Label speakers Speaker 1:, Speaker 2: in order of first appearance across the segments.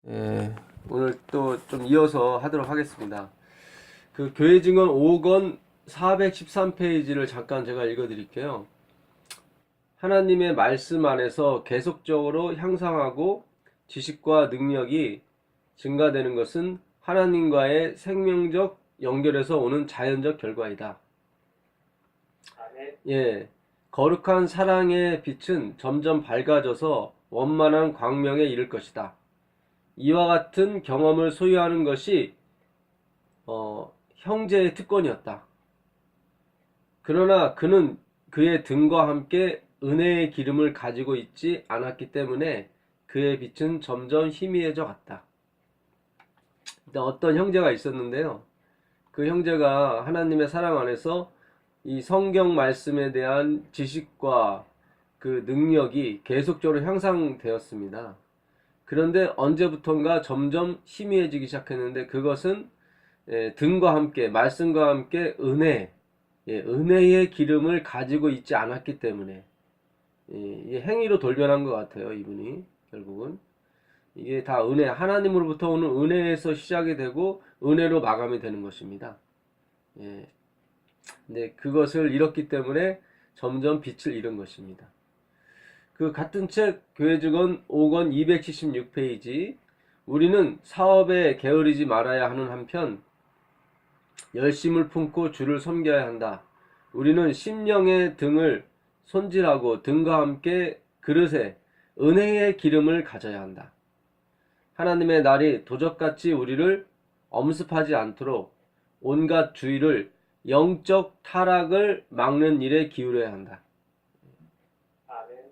Speaker 1: 예, 오늘 또 좀 이어서 하도록 하겠습니다. 그 교회 증언 5권 413페이지를 잠깐 제가 읽어 드릴게요. 하나님의 말씀 안에서 계속적으로 향상하고 지식과 능력이 증가되는 것은 하나님과의 생명적 연결에서 오는 자연적 결과이다. 예, 거룩한 사랑의 빛은 점점 밝아져서 원만한 광명에 이를 것이다. 이와 같은 경험을 소유하는 것이 형제의 특권이었다. 그러나 그는 그의 등과 함께 은혜의 기름을 가지고 있지 않았기 때문에 그의 빛은 점점 희미해져 갔다. 어떤 형제가 있었는데요. 그 형제가 하나님의 사랑 안에서 이 성경 말씀에 대한 지식과 그 능력이 계속적으로 향상되었습니다. 그런데 언제부턴가 점점 희미해지기 시작했는데 그것은 등과 함께 말씀과 함께 은혜의 기름을 가지고 있지 않았기 때문에 행위로 돌변한 것 같아요. 이분이 결국은 이게 다 은혜, 하나님으로부터 오는 은혜에서 시작이 되고 은혜로 마감이 되는 것입니다. 근데 그것을 잃었기 때문에 점점 빛을 잃은 것입니다. 그 같은 책 교회 증언 5권 276페이지, 우리는 사업에 게으르지 말아야 하는 한편 열심을 품고 주를 섬겨야 한다. 우리는 심령의 등을 손질하고 등과 함께 그릇에 은혜의 기름을 가져야 한다. 하나님의 날이 도적같이 우리를 엄습하지 않도록 온갖 주의를 영적 타락을 막는 일에 기울여야 한다.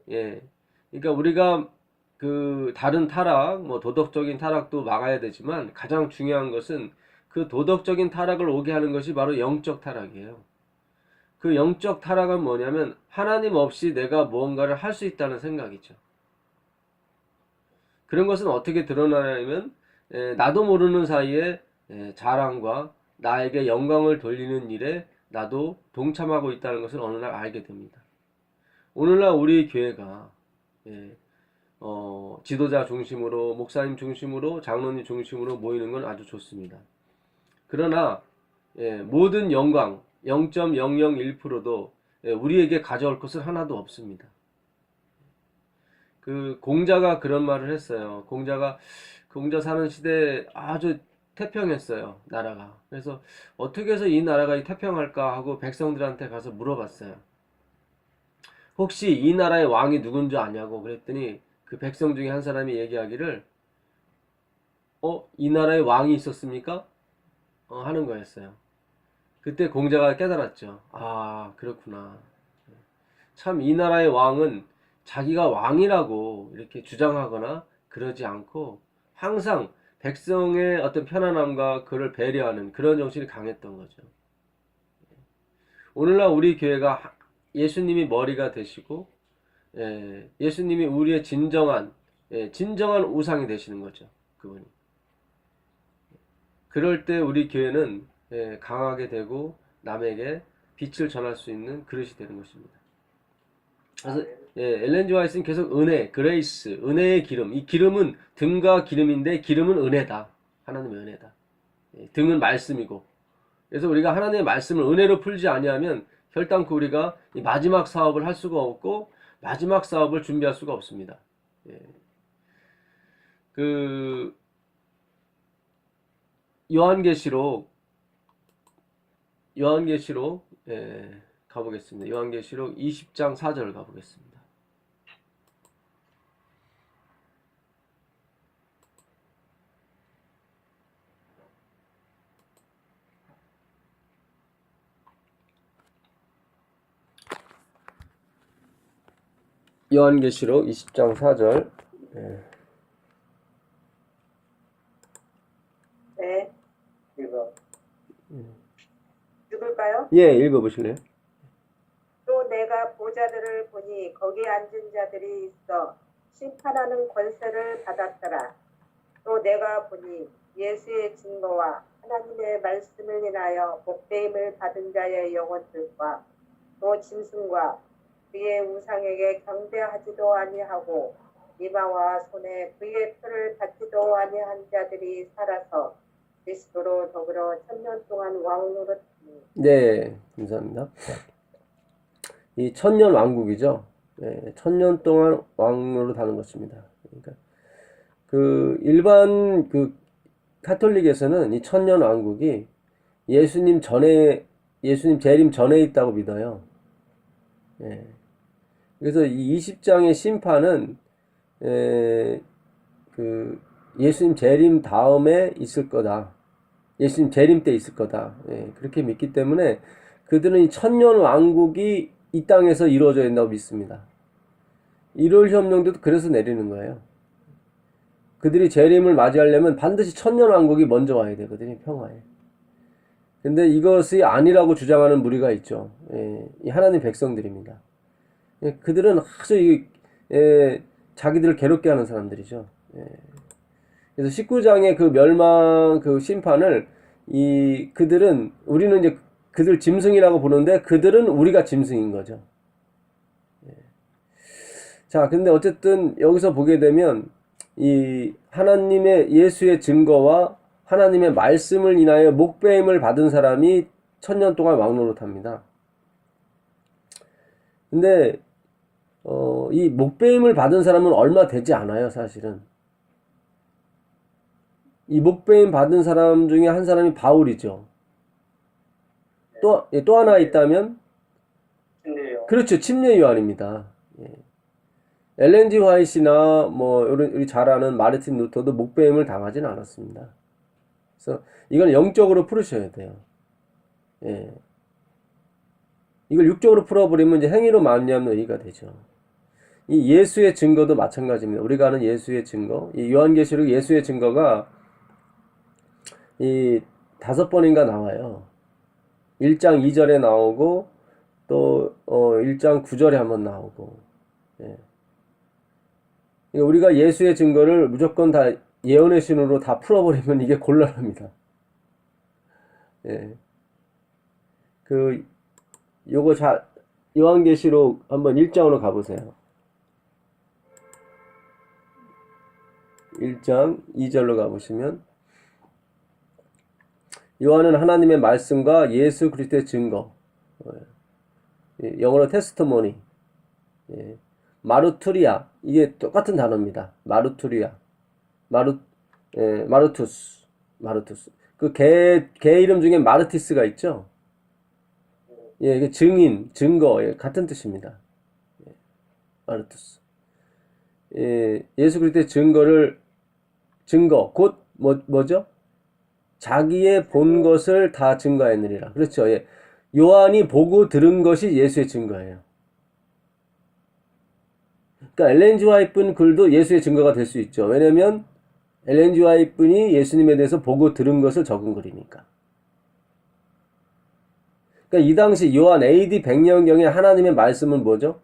Speaker 1: 예. 그러니까 우리가 그 다른 타락, 뭐 도덕적인 타락도 막아야 되지만 가장 중요한 것은 그 도덕적인 타락을 오게 하는 것이 바로 영적 타락이에요. 그 영적 타락은 뭐냐면 하나님 없이 내가 무언가를 할 수 있다는 생각이죠. 그런 것은 어떻게 드러나냐면 나도 모르는 사이에 자랑과 나에게 영광을 돌리는 일에 나도 동참하고 있다는 것을 어느 날 알게 됩니다. 오늘날 우리 교회가 지도자 중심으로, 목사님 중심으로, 장로님 중심으로 모이는 건 아주 좋습니다. 그러나 모든 영광 0.001%도 우리에게 가져올 것은 하나도 없습니다. 그 공자가 그런 말을 했어요. 공자 사는 시대에 아주 태평했어요, 나라가. 그래서 어떻게 해서 이 나라가 태평할까 하고 백성들한테 가서 물어봤어요. 혹시 이 나라의 왕이 누군지 아냐고 그랬더니 그 백성 중에 한 사람이 얘기하기를 이 나라에 왕이 있었습니까? 하는 거였어요. 그때 공자가 깨달았죠. 아, 그렇구나. 참 이 나라의 왕은 자기가 왕이라고 이렇게 주장하거나 그러지 않고 항상 백성의 어떤 편안함과 그를 배려하는 그런 정신이 강했던 거죠. 오늘날 우리 교회가 예수님이 머리가 되시고 예수님이 우리의 진정한 우상이 되시는 거죠. 그분이. 그럴 때 우리 교회는 강하게 되고 남에게 빛을 전할 수 있는 그릇이 되는 것입니다. 그래서 엘렌 지 화이트는 계속 그레이스, 은혜의 기름. 이 기름은 등과 기름인데 기름은 은혜다. 하나님의 은혜다. 등은 말씀이고. 그래서 우리가 하나님의 말씀을 은혜로 풀지 아니하면 결단코 우리가 이 마지막 사업을 할 수가 없고 마지막 사업을 준비할 수가 없습니다. 그 요한계시록 가보겠습니다. 요한계시록 20장 4절 가보겠습니다. 요한계시록 20장 4절.
Speaker 2: 네. 읽을까요?
Speaker 1: 예, 읽어보실래요?
Speaker 2: 또 내가 보좌들을 보니 거기 앉은 자들이 있어 심판하는 권세를 받았더라. 또 내가 보니 예수의 증거와 하나님의 말씀을 인하여 복되임을 받은 자의 영혼들과 또 짐승과 그의 우상에게 경배하지도 아니하고 이마와 손에 그의 표를 받지도 아니한 자들이 살아서 그리스도로 더불어 천년 동안 왕노릇하니.
Speaker 1: 네, 감사합니다. 이 천년 왕국이죠. 예, 천년 동안 왕노릇 하는 것입니다. 그러니까 그 일반 그 카톨릭에서는 이 천년 왕국이 예수님 재림 전에 있다고 믿어요. 예. 그래서 이 20장의 심판은 그 예수님 재림 다음에 있을 거다. 예수님 재림 때 있을 거다. 예, 그렇게 믿기 때문에 그들은 이 천년 왕국이 이 땅에서 이루어져야 된다고 믿습니다. 1월 협령도 그래서 내리는 거예요. 그들이 재림을 맞이하려면 반드시 천년 왕국이 먼저 와야 되거든요. 평화에. 근데 이것이 아니라고 주장하는 무리가 있죠. 예, 이 하나님 백성들입니다. 예, 그들은 아주 자기들을 괴롭게 하는 사람들이죠. 예. 그래서 19장의 그 멸망 그 심판을 그들은 우리는 이제 그들 짐승이라고 보는데 그들은 우리가 짐승인 거죠. 예. 자, 근데 어쨌든 여기서 보게 되면 이 하나님의 예수의 증거와 하나님의 말씀을 인하여 목배임을 받은 사람이 천년 동안 왕노릇합니다. 근데 이 목배임을 받은 사람은 얼마 되지 않아요, 사실은. 이 목배임 받은 사람 중에 한 사람이 바울이죠. 또 하나 있다면? 그렇죠, 침례 요한입니다. 예. 엘렌 G 화이트나 뭐 우리 잘 아는 마르틴 루터도 목배임을 당하진 않았습니다. 그래서 이건 영적으로 풀으셔야 돼요. 예. 이걸 육적으로 풀어버리면 이제 행위로 말미암는 의의가 되죠. 이 예수의 증거도 마찬가지입니다. 우리가 아는 예수의 증거, 이 요한계시록 예수의 증거가 이 5번인가 나와요. 1장 2절에 나오고 또 1장 9절에 한번 나오고. 예. 우리가 예수의 증거를 무조건 다 예언의 신으로 다 풀어버리면 이게 곤란합니다. 예. 요거 요한계시록 한번 1장으로 가보세요. 1장 2절로 가보시면 요한은 하나님의 말씀과 예수 그리스도의 증거, 영어로 테스트모니, 마루투리아, 이게 똑같은 단어입니다. 마루투리아, 마루투스. 그 개 이름 중에 마르티스가 있죠. 예, 이게 증인, 증거, 같은 뜻입니다. 마르투스. 예수 그리스도의 증거, 곧 뭐죠? 자기의 본 것을 다 증거하느니라. 그렇죠. 예. 요한이 보고 들은 것이 예수의 증거예요. 그러니까 엘렌 G 화이트 글도 예수의 증거가 될 수 있죠. 왜냐면 엘렌 G 화이트는 예수님에 대해서 보고 들은 것을 적은 글이니까. 그러니까 이 당시 요한 AD 100년경에 하나님의 말씀은 뭐죠?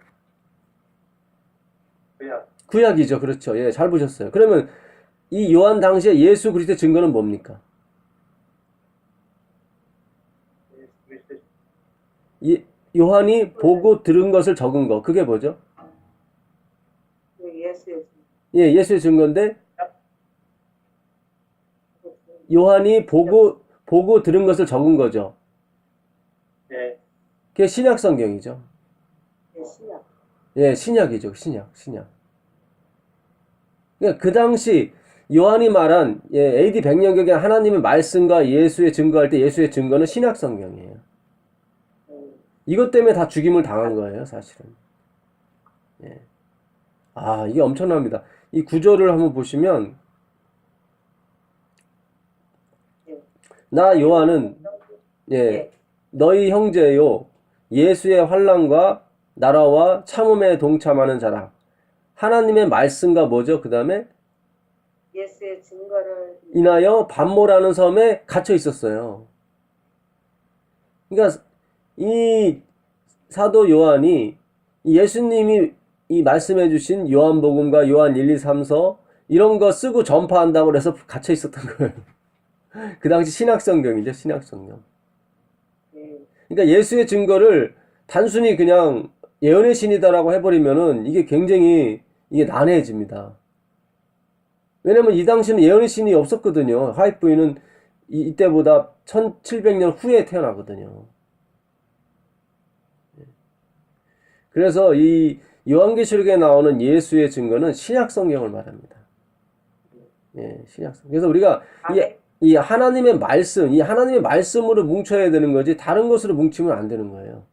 Speaker 1: 구약이죠. 그렇죠. 예, 잘 보셨어요. 그러면 이 요한 당시에 예수 그리스도의 증거는 뭡니까? 요한이 보고 들은 것을 적은 거. 그게 뭐죠? 예, 예수의 증거인데 요한이 보고 들은 것을 적은 거죠.
Speaker 3: 네.
Speaker 1: 그게 신약 성경이죠.
Speaker 2: 신약.
Speaker 1: 예, 신약이죠. 신약. 그러니까 그 당시 요한이 말한 AD 100년경에 하나님의 말씀과 예수의 증거할 때 예수의 증거는 신약 성경이에요. 이것 때문에 다 죽임을 당한 거예요, 사실은. 예. 아, 이게 엄청납니다. 이 구절을 한번 보시면 나 요한은 너희 형제요 예수의 환난과 나라와 참음에 동참하는 자라. 하나님의 말씀과 뭐죠? 그 다음에
Speaker 2: 예수의 증거를
Speaker 1: 인하여 반모라는 섬에 갇혀 있었어요. 그러니까 이 사도 요한이 예수님이 이 말씀해 주신 요한복음과 요한 1, 2, 3서 이런 거 쓰고 전파한다고 해서 갇혀 있었던 거예요. 그 당시 신약성경이죠. 신약성경. 그러니까 예수의 증거를 단순히 그냥 예언의 신이다라고 해버리면은 이게 굉장히 이게 난해해집니다. 왜냐면 이 당시는 예언의 신이 없었거든요. 화이트 부인은 이때보다 1700년 후에 태어나거든요. 그래서 이 요한계시록에 나오는 예수의 증거는 신약 성경을 말합니다. 예, 신약 성경. 그래서 우리가 이 하나님의 말씀, 이 하나님의 말씀으로 뭉쳐야 되는 거지 다른 것으로 뭉치면 안 되는 거예요.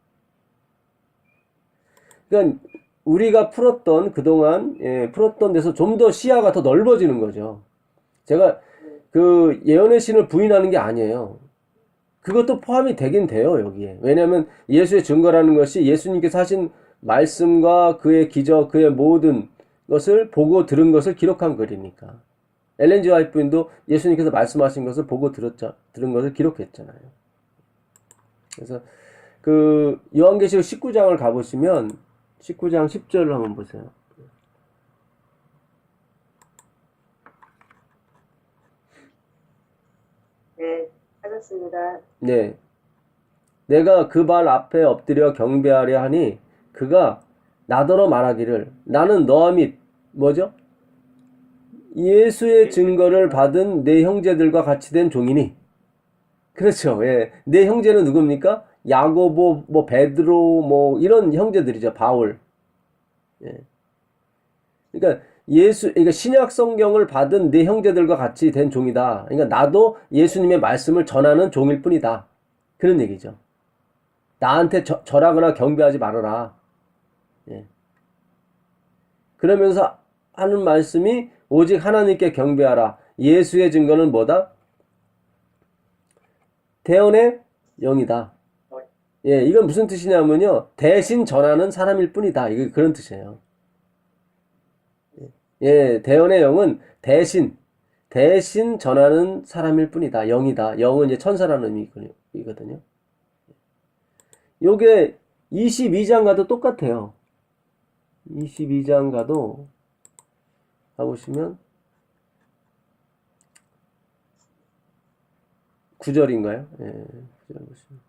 Speaker 1: 그러니까 우리가 풀었던 그동안 풀었던 데서 좀 더 시야가 더 넓어지는 거죠. 제가 그 예언의 신을 부인하는 게 아니에요. 그것도 포함이 되긴 돼요, 여기에. 왜냐하면 예수의 증거라는 것이 예수님께서 하신 말씀과 그의 기적, 그의 모든 것을 보고 들은 것을 기록한 글이니까. 엘렌 G. 화이트 부인도 예수님께서 말씀하신 것을 보고 들은 것을 기록했잖아요. 그래서 그 요한계시록 19장을 가보시면 19장 10절을 한번 보세요.
Speaker 2: 네, 하셨습니다.
Speaker 1: 네. 내가 그 발 앞에 엎드려 경배하려 하니 그가 나더러 말하기를 나는 너와 및 뭐죠? 예수의 증거를 받은 내 형제들과 같이 된 종이니. 그렇죠. 예. 내 형제는 누굽니까? 야고보, 뭐 베드로, 뭐 이런 형제들이죠. 바울. 예. 그러니까 그러니까 신약 성경을 받은 내 형제들과 같이 된 종이다. 그러니까 나도 예수님의 말씀을 전하는 종일 뿐이다. 그런 얘기죠. 나한테 절하거나 경배하지 말아라. 예. 그러면서 하는 말씀이 오직 하나님께 경배하라. 예수의 증거는 뭐다? 대언의 영이다. 예, 이건 무슨 뜻이냐면요. 대신 전하는 사람일 뿐이다. 이게 그런 뜻이에요. 예, 대언의 영은 대신 전하는 사람일 뿐이다. 영이다. 영은 이제 천사라는 의미거든요. 요게 22장과도 똑같아요. 22장과도 가보시면 9절인가요? 예, 9절 보시면.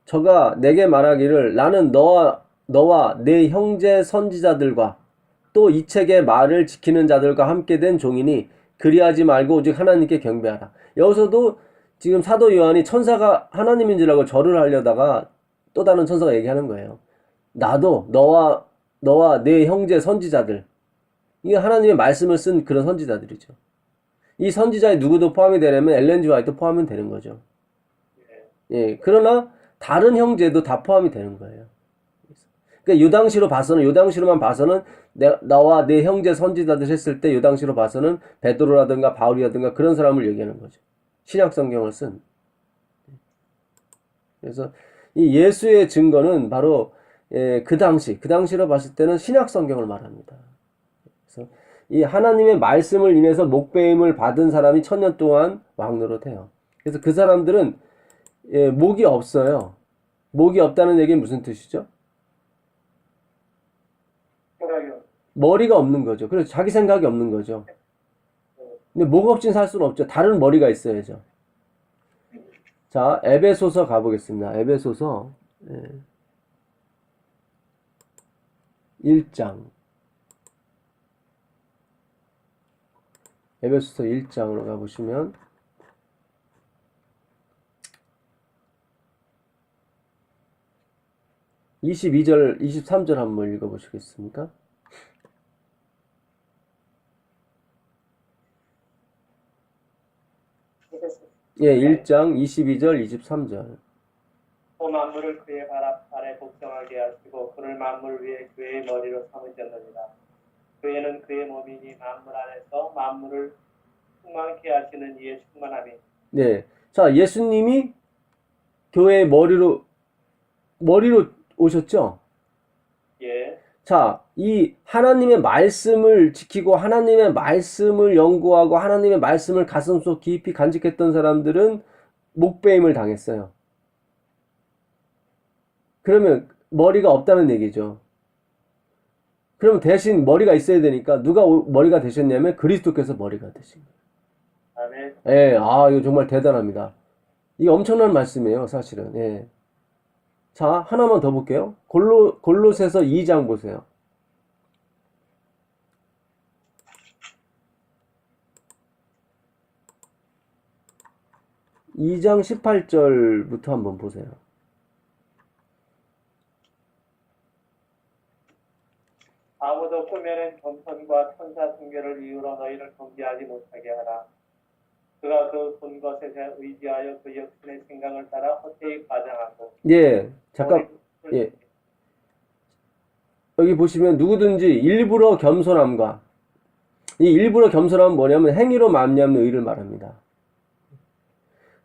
Speaker 1: 저가 내게 말하기를 나는 너와 내 형제 선지자들과 또 이 책의 말을 지키는 자들과 함께 된 종이니 그리하지 말고 오직 하나님께 경배하라. 여기서도 지금 사도 요한이 천사가 하나님인 줄 알고 절을 하려다가 또 다른 천사가 얘기하는 거예요. 나도 너와 내 형제 선지자들, 이게 하나님의 말씀을 쓴 그런 선지자들이죠. 이 선지자에 누구도 포함이 되려면 엘렌 G. 화이트도 포함이 되는 거죠. 예, 그러나 다른 형제도 다 포함이 되는 거예요. 그러니까 요 당시로만 봐서는 나와 내 형제 선지자들 했을 때 요 당시로 봐서는 베드로라든가 바울이라든가 그런 사람을 얘기하는 거죠. 신약 성경을 쓴. 그래서 이 예수의 증거는 바로 그 당시로 봤을 때는 신약 성경을 말합니다. 그래서 이 하나님의 말씀을 인해서 목배임을 받은 사람이 1000년 동안 왕노릇해요. 그래서 그 사람들은 목이 없어요. 목이 없다는 얘기는 무슨 뜻이죠? 머리가 없는 거죠. 그래서 자기 생각이 없는 거죠. 근데 목 없이는 살 수는 없죠. 다른 머리가 있어야죠. 자, 에베소서 가보겠습니다. 에베소서 1장. 에베소서 1장으로 가보시면 22절, 23절 한번 읽어보시겠습니까? 예, 1장 22절, 23절.
Speaker 3: 또 만물을 그의 발 아래 복종하게 하시고 그를 만물 위에 그의 머리로 삼으셨느니라. 그에는 그의 몸이니 만물 안에서 만물을 충만케 하시는 이의 충만함이.
Speaker 1: 네. 자, 예수님이 교회의 머리로 오셨죠?
Speaker 3: 예.
Speaker 1: 자, 이 하나님의 말씀을 지키고 하나님의 말씀을 연구하고 하나님의 말씀을 가슴속 깊이 간직했던 사람들은 목배임을 당했어요. 그러면 머리가 없다는 얘기죠. 그러면 대신 머리가 있어야 되니까 누가 머리가 되셨냐면 그리스도께서 머리가 되신 거예요.
Speaker 3: 아멘.
Speaker 1: 예, 이거 정말 대단합니다. 이게 엄청난 말씀이에요, 사실은. 예. 자, 하나만 더 볼게요. 골로새서 2장 보세요. 2장 18절부터 한번 보세요.
Speaker 3: 아무도 꾸며낸 겸손과 천사 숭배를 이유로 너희를 경계하지 못하게 하라. 그가 그 본 것에 의지하여 그 역신의 생각을 따라 헛되이 과장하고
Speaker 1: 예, 잠깐, 예. 여기 보시면 누구든지 일부러 겸손함과, 이 일부러 겸손함은 뭐냐면 행위로 말미암는 의를 말합니다.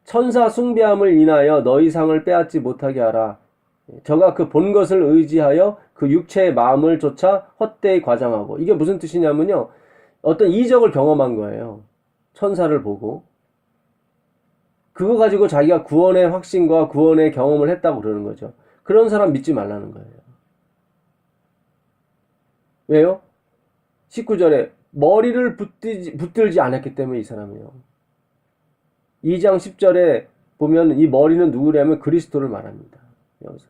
Speaker 1: 천사 숭배함을 인하여 너희 상을 빼앗지 못하게 하라. 저가 그 본 것을 의지하여 그 육체의 마음을 쫓아 헛되이 과장하고, 이게 무슨 뜻이냐면요, 어떤 이적을 경험한 거예요. 천사를 보고 그거 가지고 자기가 구원의 확신과 구원의 경험을 했다고 그러는 거죠. 그런 사람 믿지 말라는 거예요. 왜요? 19절에 머리를 붙들지 않았기 때문에 이 사람이요. 2장 10절에 보면 이 머리는 누구냐면 그리스도를 말합니다. 여기서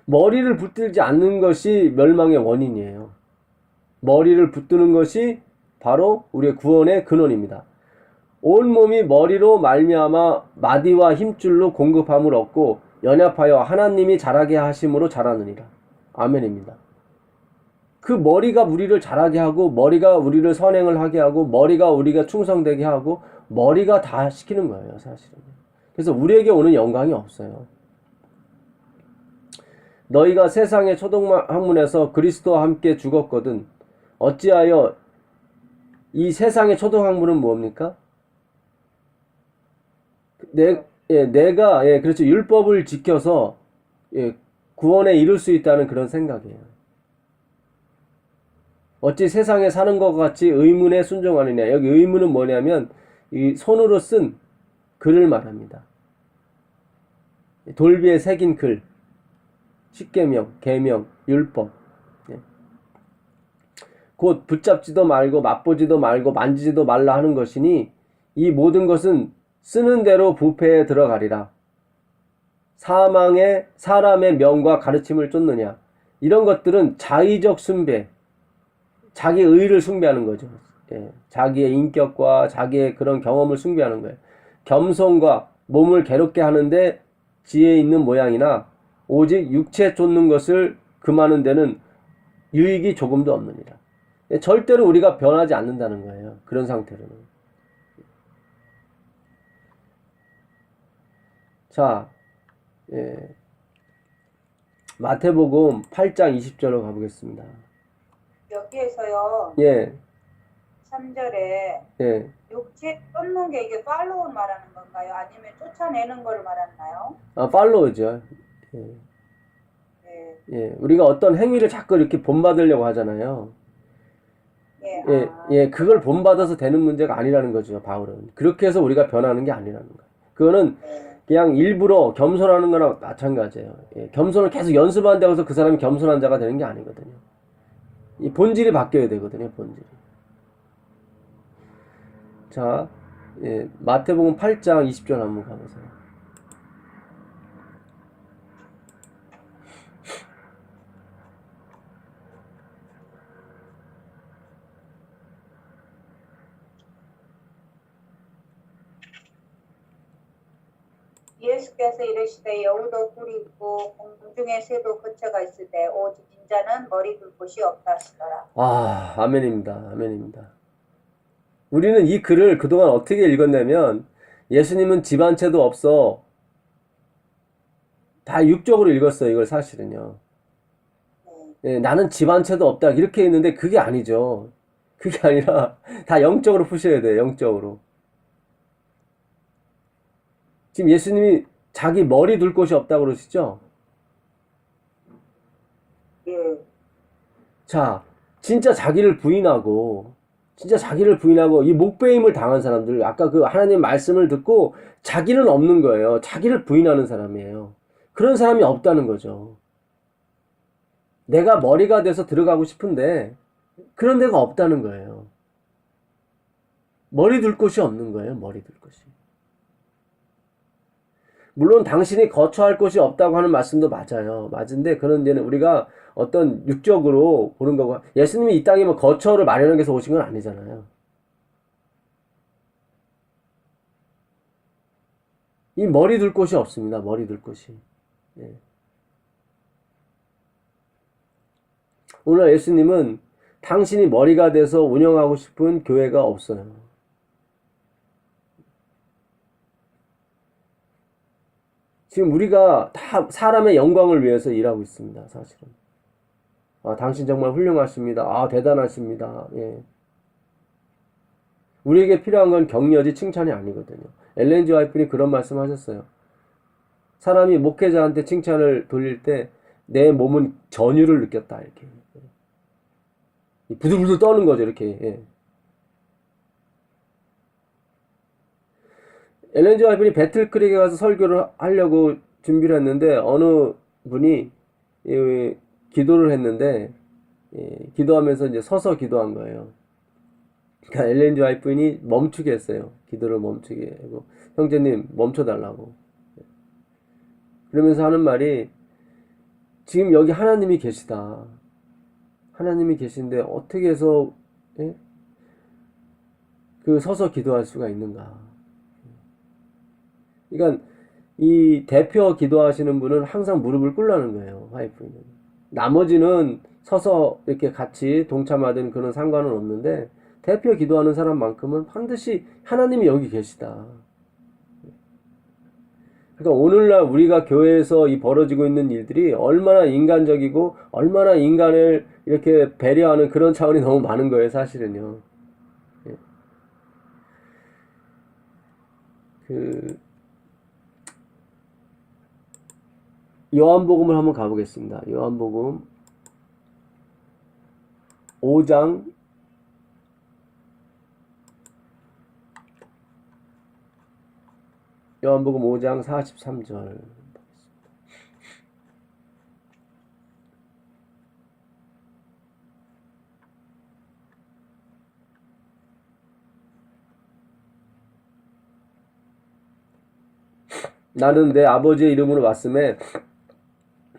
Speaker 1: 머리를 붙들지 않는 것이 멸망의 원인이에요. 머리를 붙드는 것이 바로 우리의 구원의 근원입니다. 온몸이 머리로 말미암아 마디와 힘줄로 공급함을 얻고 연합하여 하나님이 자라게 하심으로 자라느니라. 아멘입니다. 그 머리가 우리를 자라게 하고, 머리가 우리를 선행을 하게 하고, 머리가 우리가 충성되게 하고, 머리가 다 시키는 거예요, 사실은. 그래서 우리에게 오는 영광이 없어요. 너희가 세상의 초동학문에서 그리스도와 함께 죽었거든 어찌하여 이 세상의 초동학문은 뭡니까? 내가 그렇죠. 율법을 지켜서 구원에 이룰 수 있다는 그런 생각이에요. 어찌 세상에 사는 것 같이 의문에 순종하느냐. 여기 의문은 뭐냐면 이 손으로 쓴 글을 말합니다. 돌비에 새긴 글, 십계명, 계명, 율법. 곧 붙잡지도 말고 맛보지도 말고 만지지도 말라 하는 것이니 이 모든 것은 쓰는 대로 부패에 들어가리라. 사람의 명과 가르침을 쫓느냐. 이런 것들은 자의적 숭배, 자기의 의를 숭배하는 거죠. 자기의 인격과 자기의 그런 경험을 숭배하는 거예요. 겸손과 몸을 괴롭게 하는데 지혜 있는 모양이나 오직 육체 쫓는 것을 금하는 데는 유익이 조금도 없느니라. 절대로 우리가 변하지 않는다는 거예요. 그런 상태로는. 자, 마태복음 8장 20절로 가보겠습니다.
Speaker 2: 여기에서요.
Speaker 1: 예,
Speaker 2: 3절에
Speaker 1: 예.
Speaker 2: 육체 쫓는 게 이게 팔로우 말하는 건가요? 아니면 쫓아내는 걸 말하나요?
Speaker 1: 팔로우죠. 예.
Speaker 2: 네.
Speaker 1: 예, 우리가 어떤 행위를 자꾸 이렇게 본받으려고 하잖아요.
Speaker 2: 예,
Speaker 1: 그걸 본받아서 되는 문제가 아니라는 거죠, 바울은. 그렇게 해서 우리가 변하는 게 아니라는 거예요. 그거는 그냥 일부러 겸손하는 거나 마찬가지예요. 겸손을 계속 연습한다고 해서 그 사람이 겸손한 자가 되는 게 아니거든요. 이 본질이 바뀌어야 되거든요, 본질이. 자, 마태복음 8장 20절 한번 가보세요.
Speaker 2: 예수께서 이르시되 여우도 뿔이 있고 공중의 새도 거처가 있을 때 오직 인자는 머리 둘 곳이 없다 하시더라.
Speaker 1: 아멘입니다. 아멘입니다. 우리는 이 글을 그동안 어떻게 읽었냐면 예수님은 집 한 채도 없어. 다 육적으로 읽었어요. 이걸 사실은요. 나는 집 한 채도 없다. 이렇게 했는데 그게 아니죠. 그게 아니라 다 영적으로 푸셔야 돼요. 영적으로. 지금 예수님이 자기 머리 둘 곳이 없다고 그러시죠?
Speaker 2: 예.
Speaker 1: 자, 진짜 자기를 부인하고 이 목배임을 당한 사람들, 아까 그 하나님 말씀을 듣고 자기는 없는 거예요. 자기를 부인하는 사람이에요. 그런 사람이 없다는 거죠. 내가 머리가 돼서 들어가고 싶은데 그런 데가 없다는 거예요. 머리 둘 곳이 없는 거예요. 머리 둘 곳이. 물론 당신이 거처할 곳이 없다고 하는 말씀도 맞아요. 맞은데 그런 데는 우리가 어떤 육적으로 보는 거고 예수님이 이 땅에 뭐 거처를 마련하기 위해서 오신 건 아니잖아요. 이 머리 둘 곳이 없습니다. 머리 둘 곳이. 예. 오늘 예수님은 당신이 머리가 돼서 운영하고 싶은 교회가 없어요. 지금 우리가 다 사람의 영광을 위해서 일하고 있습니다. 사실은. 아, 당신 정말 훌륭하십니다. 아, 대단하십니다. 예. 우리에게 필요한 건 격려지 칭찬이 아니거든요. 엘렌 G 화이트는 그런 말씀 하셨어요. 사람이 목회자한테 칭찬을 돌릴 때 내 몸은 전율을 느꼈다. 이렇게. 부들부들 떠는 거죠. 이렇게. 예. 엘렌 G 화이트는 배틀크릭에 가서 설교를 하려고 준비를 했는데 어느 분이 기도를 했는데 기도하면서 이제 서서 기도한 거예요. 그러니까 엘렌 G 화이트는 멈추게 했어요. 기도를 멈추게 하고 형제님 멈춰달라고. 그러면서 하는 말이 지금 여기 하나님이 계시다. 하나님이 계신데 어떻게 해서 그 서서 기도할 수가 있는가. 그러니까 이 대표 기도하시는 분은 항상 무릎을 꿇라는 거예요. 화이프는. 나머지는 서서 이렇게 같이 동참하든 그런 상관은 없는데 대표 기도하는 사람만큼은 반드시 하나님이 여기 계시다. 그러니까 오늘날 우리가 교회에서 이 벌어지고 있는 일들이 얼마나 인간적이고 얼마나 인간을 이렇게 배려하는 그런 차원이 너무 많은 거예요. 사실은요. 요한복음을 한번 가보겠습니다. 요한복음 5장 43절. 나는 내 아버지의 이름으로 왔음에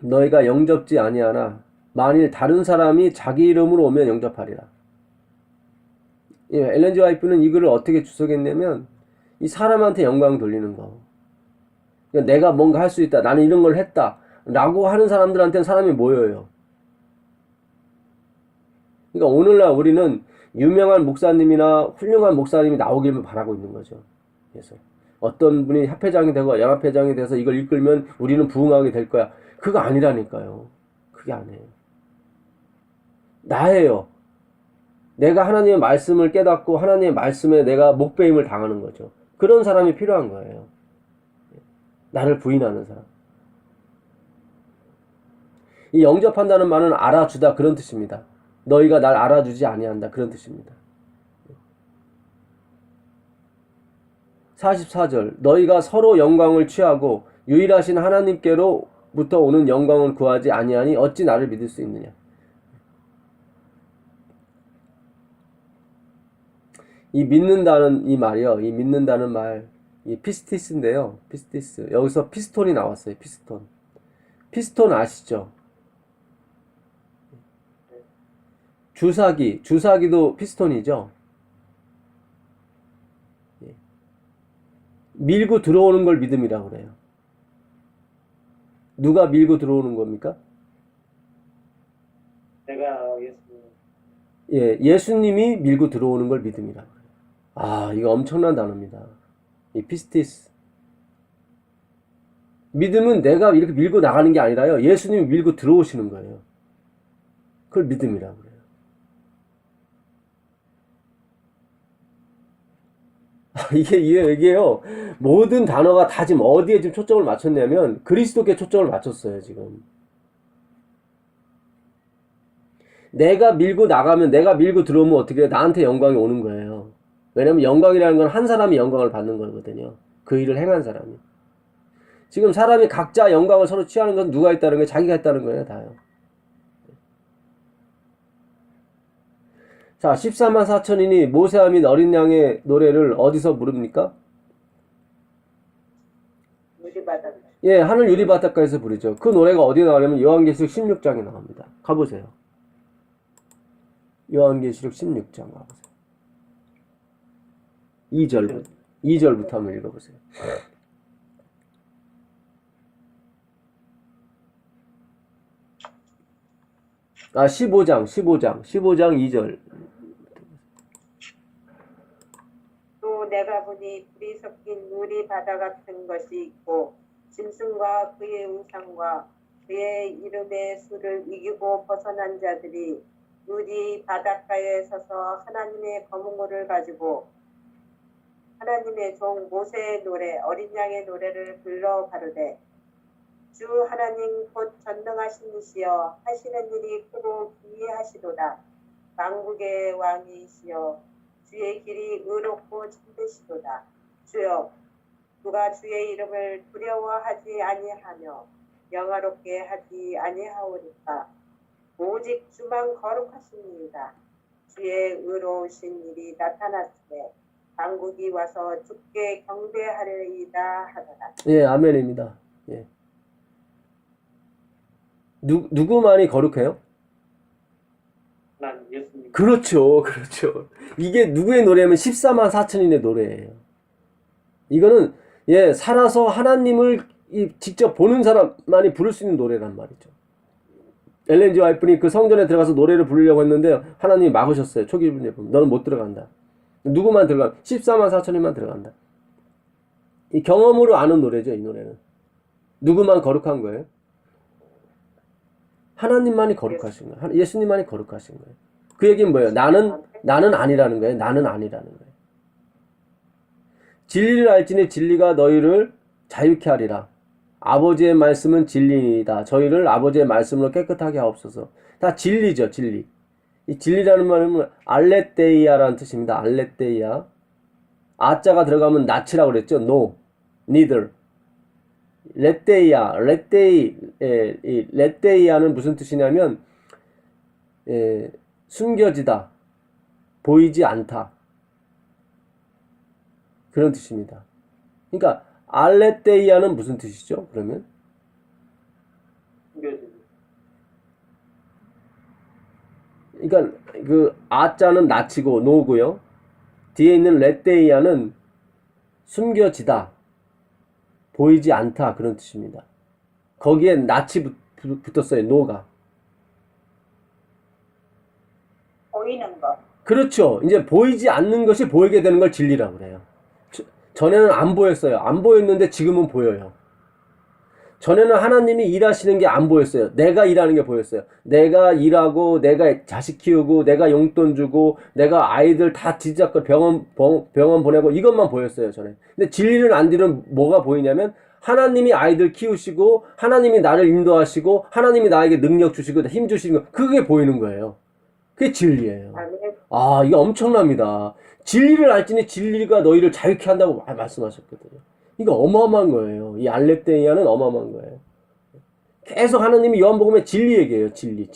Speaker 1: 너희가 영접지 아니하나 만일 다른 사람이 자기 이름으로 오면 영접하리라. 엘렌 G 화이트는 이 글을 어떻게 주석했냐면 이 사람한테 영광 돌리는 거. 그러니까 내가 뭔가 할 수 있다. 나는 이런 걸 했다. 라고 하는 사람들한테는 사람이 모여요. 그러니까 오늘날 우리는 유명한 목사님이나 훌륭한 목사님이 나오기를 바라고 있는 거죠. 그래서 어떤 분이 협회장이 되고 연합회장이 돼서 이걸 이끌면 우리는 부흥하게 될 거야. 그거 아니라니까요. 그게 아니에요. 나예요. 내가 하나님의 말씀을 깨닫고 하나님의 말씀에 내가 목배임을 당하는 거죠. 그런 사람이 필요한 거예요. 나를 부인하는 사람. 이 영접한다는 말은 알아주다 그런 뜻입니다. 너희가 날 알아주지 아니한다 그런 뜻입니다. 44절 너희가 서로 영광을 취하고 유일하신 하나님께로부터 오는 영광을 구하지 아니하니 어찌 나를 믿을 수 있느냐. 이 믿는다는 이 말이요. 이 믿는다는 말, 이 피스티스인데요. 피스티스. 여기서 피스톤이 나왔어요. 피스톤. 피스톤 아시죠? 주사기도 피스톤이죠. 밀고 들어오는 걸 믿음이라고 그래요. 누가 밀고 들어오는 겁니까?
Speaker 3: 내가 예수님.
Speaker 1: 예, 예수님이 밀고 들어오는 걸 믿음이라고 그래요. 아, 이거 엄청난 단어입니다. 이 피스티스. 믿음은 내가 이렇게 밀고 나가는 게 아니라요. 예수님이 밀고 들어오시는 거예요. 그걸 믿음이라고 그래요. 이게요. 모든 단어가 다 지금 어디에 지금 초점을 맞췄냐면 그리스도께 초점을 맞췄어요, 지금. 내가 밀고 나가면 내가 밀고 들어오면 어떻게 해? 나한테 영광이 오는 거예요. 왜냐면 영광이라는 건 한 사람이 영광을 받는 거거든요. 그 일을 행한 사람이. 지금 사람이 각자 영광을 서로 취하는 건 누가 있다는 거예요? 자기가 했다는 거예요, 다요. 자, 14만 4천인이 모세와 및 어린 양의 노래를 어디서 부릅니까?
Speaker 2: 무리바다가.
Speaker 1: 예, 하늘 유리 바닷가에서 부르죠. 그 노래가 어디에 나오냐면 요한계시록 16장에 나옵니다. 가보세요. 요한계시록 16장 가보세요. 2절부터 한번 읽어보세요. 아, 15장 2절.
Speaker 2: 또 내가 보니 불이 섞인 유리 바다 같은 것이 있고 짐승과 그의 우상과 그의 이름의 수를 이기고 벗어난 자들이 유리 바닷가에 서서 하나님의 거문고를 가지고 하나님의 종 모세의 노래 어린 양의 노래를 불러 가로되 주 하나님 곧 전능하신 이시여 하시는 일이 크고 기이하시도다. 만국의 왕이시여 주의 길이 의롭고 참되시도다. 주여 누가 주의 이름을 두려워하지 아니하며 영화롭게 하지 아니하오리까. 오직 주만 거룩하십니다. 주의 의로우신 일이 나타났으되 만국이 와서 주께 경배하리이다 하더라.
Speaker 1: 예, 아멘입니다. 예. 누구만이 거룩해요?
Speaker 3: 하나님 예수님.
Speaker 1: 그렇죠. 이게 누구의 노래냐면 14만 4천인의 노래예요. 이거는 예, 살아서 하나님을 직접 보는 사람만이 부를 수 있는 노래란 말이죠. 엘렌 G 화이트는 그 성전에 들어가서 노래를 부르려고 했는데 하나님이 막으셨어요. 초기분에 보면 너는 못 들어간다. 누구만 들어가? 14만 4천이만 들어간다. 이 경험으로 아는 노래죠. 이 노래는 누구만 거룩한 거예요? 하나님만이 거룩하신 거예요. 예수님만이 거룩하신 거예요. 그 얘기는 뭐예요? 나는 아니라는 거예요. 나는 아니라는 거예요. 진리를 알지니 진리가 너희를 자유케 하리라. 아버지의 말씀은 진리이다. 저희를 아버지의 말씀으로 깨끗하게 하옵소서. 다 진리죠. 진리. 이 진리라는 말은 알레테이아라는 뜻입니다. 알레테이아. 아자가 들어가면 not이라고 그랬죠. No, neither. 레테이아는 무슨 뜻이냐면 숨겨지다, 보이지 않다, 그런 뜻입니다. 그러니까 알레테이아는 무슨 뜻이죠? 그러면 그러니까 그 아자는 나치고 노고요. 뒤에 있는 레테이아는 숨겨지다, 보이지 않다, 그런 뜻입니다. 거기에 낯이 붙었어요. 노가.
Speaker 2: 보이는 것.
Speaker 1: 그렇죠. 이제 보이지 않는 것이 보이게 되는 걸 진리라고 그래요. 전에는 안 보였어요. 안 보였는데 지금은 보여요. 전에는 하나님이 일하시는 게 안 보였어요. 내가 일하는 게 보였어요. 내가 일하고, 내가 자식 키우고, 내가 용돈 주고, 내가 아이들 다 뒤잡고 병원 보내고, 이것만 보였어요, 전에. 근데 진리를 안 들으면 뭐가 보이냐면, 하나님이 아이들 키우시고, 하나님이 나를 인도하시고, 하나님이 나에게 능력 주시고, 힘 주시는 거, 그게 보이는 거예요. 그게 진리예요. 아, 이게 엄청납니다. 진리를 알지니 진리가 너희를 자유케 한다고 말씀하셨거든요. 이거 어마어마한 거예요. 이 알레테이아는 어마어마한 거예요. 계속 하나님이 요한복음에 진리 얘기해요. 진리.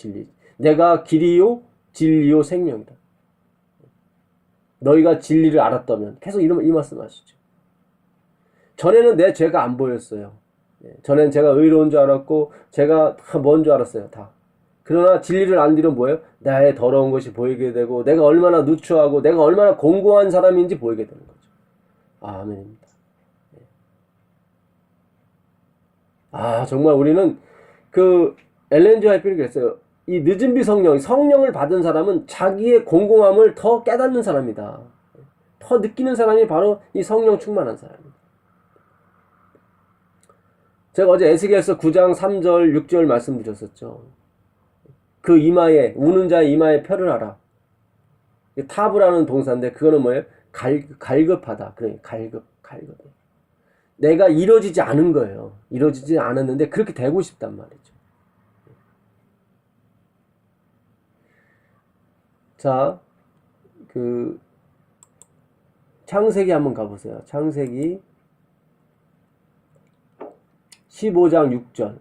Speaker 1: 내가 길이요, 진리요, 생명이다. 너희가 진리를 알았다면 계속 이 말씀하시죠. 전에는 내 죄가 안 보였어요. 전에는 제가 의로운 줄 알았고 제가 다 뭔 줄 알았어요. 다. 그러나 진리를 안 들으면 뭐예요? 나의 더러운 것이 보이게 되고 내가 얼마나 누추하고 내가 얼마나 공고한 사람인지 보이게 되는 거죠. 아멘입니다. 아, 정말 우리는 그 엘렌 G 화이트는 그랬어요. 이 늦은 비 성령을 받은 사람은 자기의 공공함을 더 깨닫는 사람이다. 더 느끼는 사람이 바로 이 성령 충만한 사람입니다. 제가 어제 에스겔서 9장 3절 6절 말씀드렸었죠. 그 이마에 우는 자의 이마에 펴를 하라. 타브라는 동사인데 그거는 뭐예요? 갈급하다. 그러니까 갈급. 내가 이루어지지 않은 거예요. 이루어지지 않았는데 그렇게 되고 싶단 말이죠. 자, 그 창세기 한번 가보세요. 창세기 15장 6절.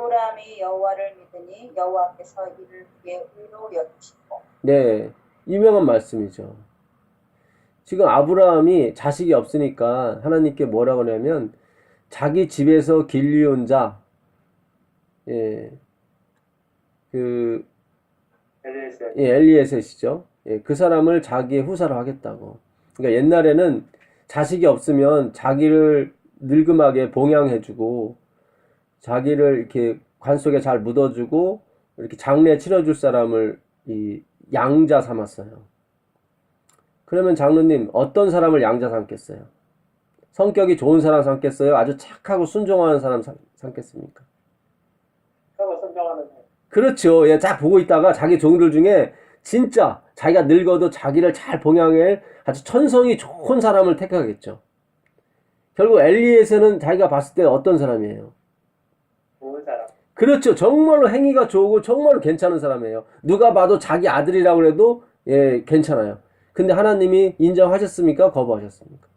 Speaker 2: 아브라함이 여호와를 믿으니 여호와께서 이를 그의 의로 여기시고.
Speaker 1: 네, 유명한 말씀이죠. 지금 아브라함이 자식이 없으니까 하나님께 뭐라고 하냐면 자기 집에서 길리온 자, 예, 그
Speaker 3: 엘리에셀.
Speaker 1: 엘리에셋이죠. 예, 그 사람을 자기의 후사로 하겠다고. 그러니까 옛날에는 자식이 없으면 자기를 늙음하게 봉양해주고 자기를 이렇게 관 속에 잘 묻어주고 이렇게 장례 치러줄 사람을 이 양자 삼았어요. 그러면 장로님 어떤 사람을 양자 삼겠어요? 성격이 좋은 사람 삼겠어요? 아주 착하고 순종하는 사람 삼겠습니까?
Speaker 3: 하고 선정하는 해.
Speaker 1: 그렇죠. 예, 쫙 보고 있다가 자기 종들 중에 진짜 자기가 늙어도 자기를 잘 봉양할 아주 천성이 좋은 사람을 택하겠죠. 결국 엘리에서는 자기가 봤을 때 어떤 사람이에요?
Speaker 3: 좋은 사람.
Speaker 1: 그렇죠. 정말로 행위가 좋고 정말로 괜찮은 사람이에요. 누가 봐도 자기 아들이라고 해도 예, 괜찮아요. 근데 하나님이 인정하셨습니까? 거부하셨습니까?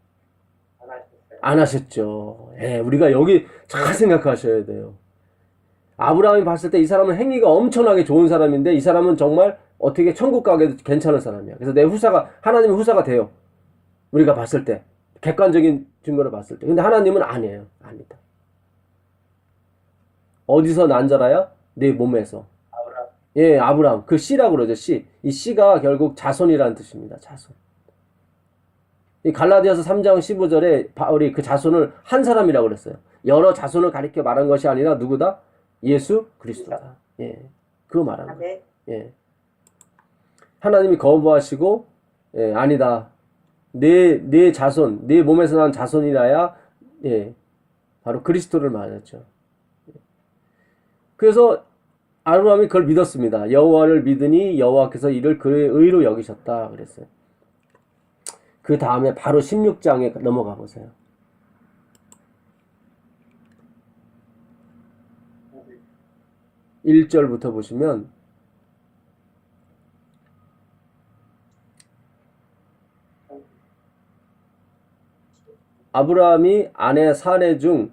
Speaker 3: 안 하셨어요.
Speaker 1: 안 하셨죠. 예, 우리가 여기 잘 생각하셔야 돼요. 아브라함이 봤을 때 이 사람은 행위가 엄청나게 좋은 사람인데 이 사람은 정말 어떻게 천국 가기도 괜찮은 사람이야. 그래서 내 후사가 하나님의 후사가 돼요. 우리가 봤을 때 객관적인 증거를 봤을 때. 근데 하나님은 아니에요. 아니다. 어디서 난 자라야? 내 몸에서.
Speaker 3: 아브라함.
Speaker 1: 예, 아브라함. 그 씨라고 그러죠. 씨. 이 씨가 결국 자손이라는 뜻입니다. 자손. 이 갈라디아서 3장 15절에 바울이 그 자손을 한 사람이라고 그랬어요. 여러 자손을 가리켜 말한 것이 아니라 누구다? 예수 그리스도다. 예. 그거 말하는 거예요.
Speaker 2: 아멘.
Speaker 1: 예. 하나님이 거부하시고 예, 아니다. 내 자손, 내 몸에서 난 자손이라야 예. 바로 그리스도를 말했죠. 그래서 아브라함이 그걸 믿었습니다. 여호와를 믿으니 여호와께서 이를 그의 의로 여기셨다 그랬어요. 그 다음에 바로 16장에 넘어가 보세요. 1절부터 보시면 아브라함이 아내 사레 중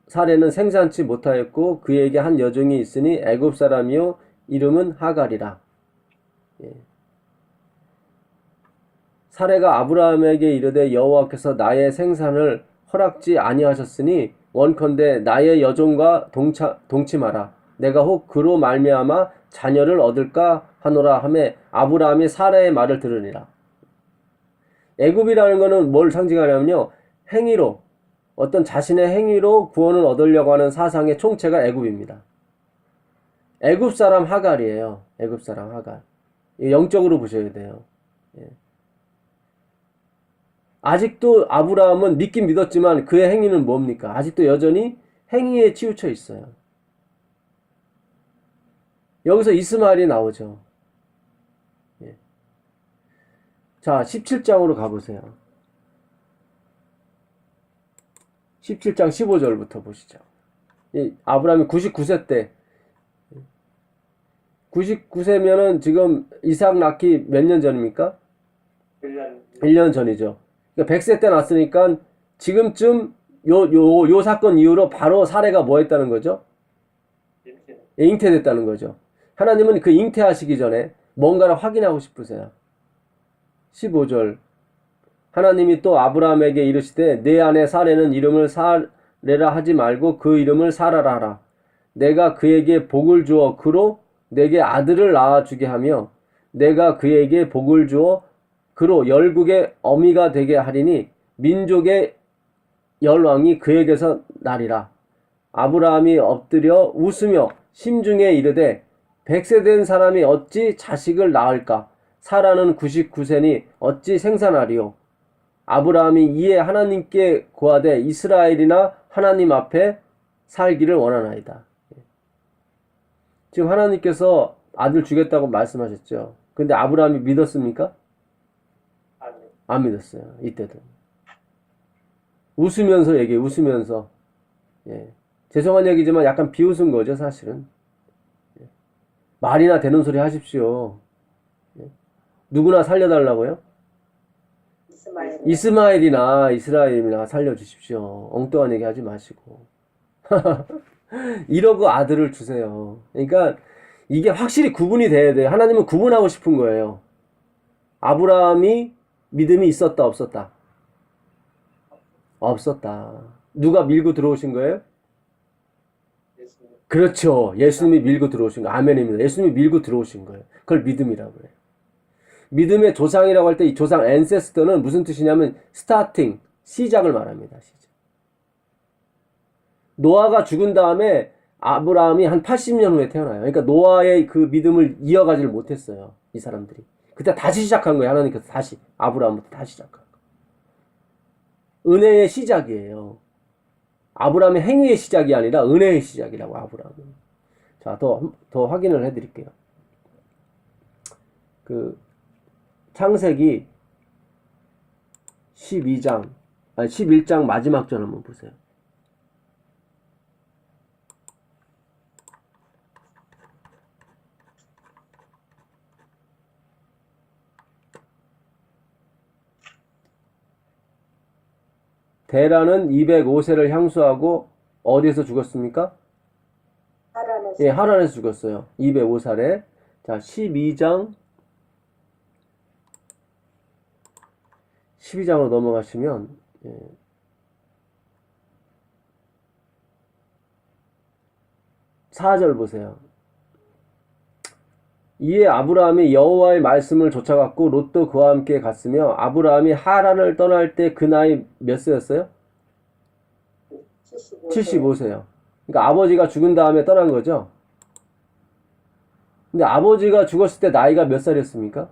Speaker 1: 사레는 생산치 못하였고 그에게 한 여종이 있으니 애굽 사람이요 이름은 하갈이라. 예. 사레가 아브라함에게 이르되 여호와께서 나의 생산을 허락지 아니하셨으니 원컨대 나의 여종과 동침하라. 내가 혹 그로 말미암아 자녀를 얻을까 하노라 하매 아브라함이 사레의 말을 들으니라. 애굽이라는 것은 뭘 상징하냐면요. 행위로 어떤 자신의 행위로 구원을 얻으려고 하는 사상의 총체가 애굽입니다. 애굽 사람 하갈이에요. 애굽 사람 하갈. 영적으로 보셔야 돼요. 예. 아직도 아브라함은 믿긴 믿었지만 그의 행위는 뭡니까? 아직도 여전히 행위에 치우쳐 있어요. 여기서 이스마엘이 나오죠. 예. 자, 17장으로 가보세요. 17장 15절부터 보시죠. 아브라함이 99세 때 99세면은 지금 이삭 낳기 몇 년 전입니까? 1년 전이죠. 그러니까 100세 때 낳았으니까 지금쯤 요 사건 이후로 바로 사례가 뭐 했다는 거죠? 잉태됐다는 거죠. 하나님은 그 잉태하시기 전에 뭔가를 확인하고 싶으세요. 15절 하나님이 또 아브라함에게 이르시되 내 아내 사레는 이름을 사레라 하지 말고 그 이름을 사라라 하라. 내가 그에게 복을 주어 그로 내게 아들을 낳아주게 하며 내가 그에게 복을 주어 그로 열국의 어미가 되게 하리니 민족의 열왕이 그에게서 나리라. 아브라함이 엎드려 웃으며 심중에 이르되 100세 된 사람이 어찌 자식을 낳을까? 사라는 99세니 어찌 생산하리요? 아브라함이 이에 하나님께 고하되 이스라엘이나 하나님 앞에 살기를 원하나이다. 지금 하나님께서 아들 주겠다고 말씀하셨죠. 근데 아브라함이 믿었습니까? 안 믿었어요. 이때도. 웃으면서 얘기해. 웃으면서. 예. 죄송한 얘기지만 약간 비웃은 거죠, 사실은. 예. 말이나 되는 소리 하십시오. 예. 누구나 살려달라고요? 이스마엘이나 이스라엘이나 살려주십시오. 엉뚱한 얘기 하지 마시고. 이러고 아들을 주세요. 그러니까 이게 확실히 구분이 돼야 돼요. 하나님은 구분하고 싶은 거예요. 아브라함이 믿음이 있었다, 없었다? 없었다. 누가 밀고 들어오신 거예요?
Speaker 3: 예수님.
Speaker 1: 그렇죠. 예수님이 밀고 들어오신 거예요. 아멘입니다. 예수님이 밀고 들어오신 거예요. 그걸 믿음이라고 해요. 믿음의 조상이라고 할 때 이 조상 앤세스터는 무슨 뜻이냐면 스타팅, 시작을 말합니다. 시작. 노아가 죽은 다음에 아브라함이 한 80년 후에 태어나요. 그러니까 노아의 그 믿음을 이어가지를 못했어요. 이 사람들이. 그때 다시 시작한 거예요. 하나님께서 다시. 아브라함부터 다시 시작한 거. 은혜의 시작이에요. 아브라함의 행위의 시작이 아니라 은혜의 시작이라고, 아브라함은. 자, 더 확인을 해드릴게요. 창세기 11장 마지막 절 한번 보세요. 데라는 205세를 향수하고 어디에서 죽었습니까?
Speaker 2: 하란에서
Speaker 1: 예, 하란에서 죽었어요. 205살에. 자, 12장으로 넘어가시면, 예. 4절 보세요. 이에 아브라함이 여호와의 말씀을 쫓아갔고 롯도 그와 함께 갔으며 아브라함이 하란을 떠날 때 그 나이 몇 세였어요?
Speaker 2: 75세.
Speaker 1: 75세요. 그러니까 아버지가 죽은 다음에 떠난 거죠. 근데 아버지가 죽었을 때 나이가 몇 살이었습니까?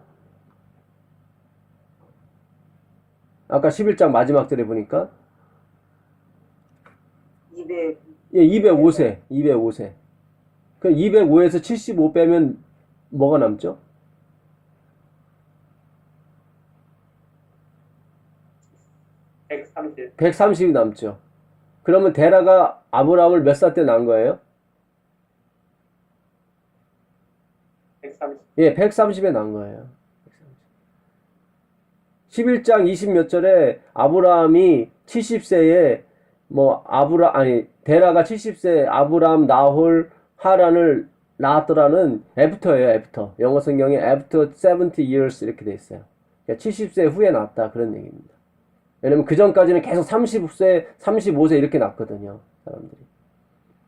Speaker 1: 아까 11장 마지막 절에 보니까
Speaker 2: 200.
Speaker 1: 예, 205세. 205세. 그 205에서 75 빼면 뭐가 남죠?
Speaker 3: 130.
Speaker 1: 130이 남죠. 그러면 데라가 아브라함을 몇 살 때 낳은 거예요?
Speaker 3: 130.
Speaker 1: 예, 130에 낳은 거예요. 11장 20 몇 절에 아브라함이 70세에 데라가 70세에 아브라함, 나홀, 하란을 낳았더라는 애프터예요, 애프터. 영어 성경에 after 70 years 이렇게 돼 있어요. 그러니까 70세 후에 낳았다 그런 얘기입니다. 왜냐면 그 전까지는 계속 30세, 35세 이렇게 낳거든요, 사람들이.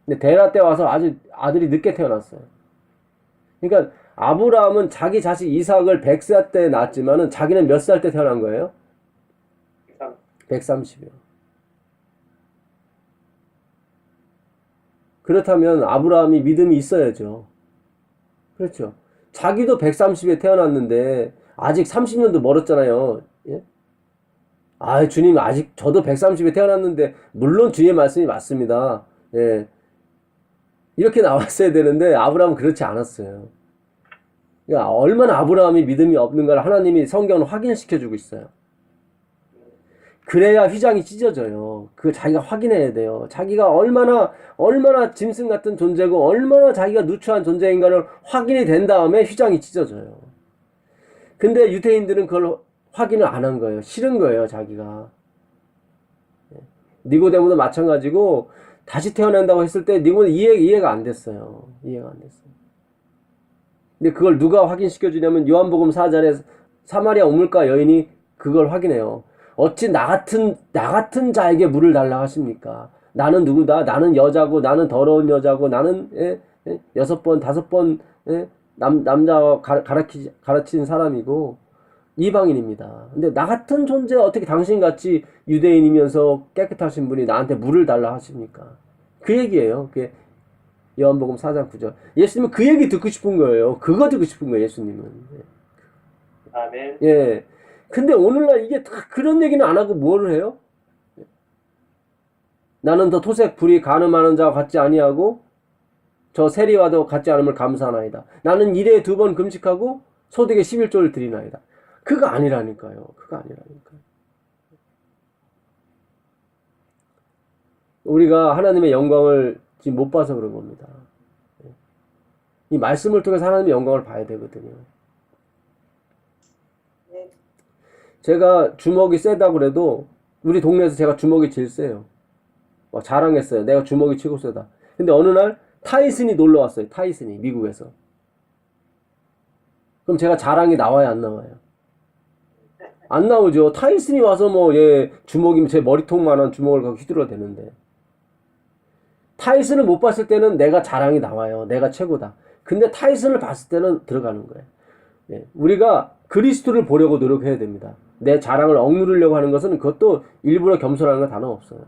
Speaker 1: 근데 데라 때 와서 아주 아들이 늦게 태어났어요. 그러니까 아브라함은 자기 자식 이삭을 100세 때 낳았지만은 자기는 몇 살 때 태어난 거예요? 130이요. 그렇다면 아브라함이 믿음이 있어야죠. 그렇죠. 자기도 130에 태어났는데 아직 30년도 멀었잖아요. 예? 아, 주님 아직 저도 130에 태어났는데 물론 주의 말씀이 맞습니다. 예. 이렇게 나왔어야 되는데 아브라함은 그렇지 않았어요. 그러니까 얼마나 아브라함이 믿음이 없는가를 하나님이 성경을 확인시켜주고 있어요. 그래야 휘장이 찢어져요. 그걸 자기가 확인해야 돼요. 자기가 얼마나 짐승 같은 존재고 얼마나 자기가 누추한 존재인가를 확인이 된 다음에 휘장이 찢어져요. 근데 유대인들은 그걸 확인을 안 한 거예요. 싫은 거예요, 자기가. 니고데모도 마찬가지고 다시 태어난다고 했을 때 니고데모 이해가 안 됐어요. 이해가 안 됐어요. 근데 그걸 누가 확인시켜 주냐면 요한복음 4장에 사마리아 우물가 여인이 그걸 확인해요. 어찌 나 같은 자에게 물을 달라 하십니까? 나는 누구다? 나는 여자고 나는 더러운 여자고 나는 6번 5번 남자와 가르친 사람이고 이방인입니다. 근데 나 같은 존재 어떻게 당신같이 유대인이면서 깨끗하신 분이 나한테 물을 달라 하십니까? 그 얘기예요. 그게 요한복음 4장 9절. 예수님은 그 얘기 듣고 싶은 거예요. 그거 듣고 싶은 거예요, 예수님은.
Speaker 3: 아멘.
Speaker 1: 예. 근데 오늘날 이게 다 그런 얘기는 안 하고 뭐를 해요? 나는 더 토색 불이 간음하는 자와 같지 아니하고 저 세리와도 같지 않음을 감사하나이다. 나는 일에 2번 금식하고 소득의 11조를 드리나이다. 그거 아니라니까요. 그거 아니라니까요. 우리가 하나님의 영광을 지금 못 봐서 그런 겁니다. 이 말씀을 통해서 하나님의 영광을 봐야 되거든요.
Speaker 2: 네.
Speaker 1: 제가 주먹이 세다고 그래도 우리 동네에서 제가 주먹이 제일 세요. 자랑했어요. 내가 주먹이 최고 세다. 근데 어느 날 타이슨이 놀러 왔어요. 타이슨이 미국에서. 그럼 제가 자랑이 나와요, 안 나와요? 안 나오죠. 타이슨이 와서 뭐 얘 주먹이면 제 머리통만한 주먹을 갖고 휘둘러 대는데. 타이슨을 못 봤을 때는 내가 자랑이 나와요. 내가 최고다. 근데 타이슨을 봤을 때는 들어가는 거예요. 예, 우리가 그리스도를 보려고 노력해야 됩니다. 내 자랑을 억누르려고 하는 것은 그것도 일부러 겸손하는 거 단어 없어요.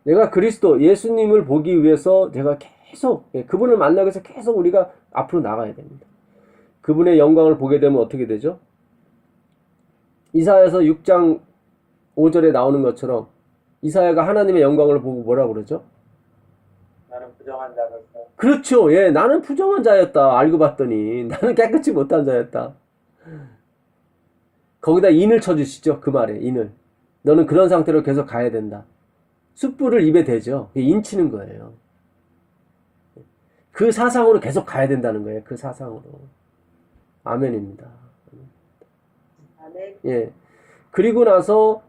Speaker 1: 내가 그리스도 예수님을 보기 위해서 제가 계속 그분을 만나기 위해서 계속 우리가 앞으로 나가야 됩니다. 그분의 영광을 보게 되면 어떻게 되죠? 이사야서 6장 5절에 나오는 것처럼 이사야가 하나님의 영광을 보고 뭐라고 그러죠?
Speaker 3: 나는 부정한 자로서.
Speaker 1: 그렇죠. 예, 나는 부정한 자였다. 알고 봤더니 나는 깨끗이 못한 자였다. 거기다 인을 쳐주시죠. 그 말에 인을. 너는 그런 상태로 계속 가야 된다. 숯불을 입에 대죠. 인 치는 거예요. 그 사상으로 계속 가야 된다는 거예요. 그 사상으로. 아멘입니다.
Speaker 2: 아멘.
Speaker 1: 예. 그리고 나서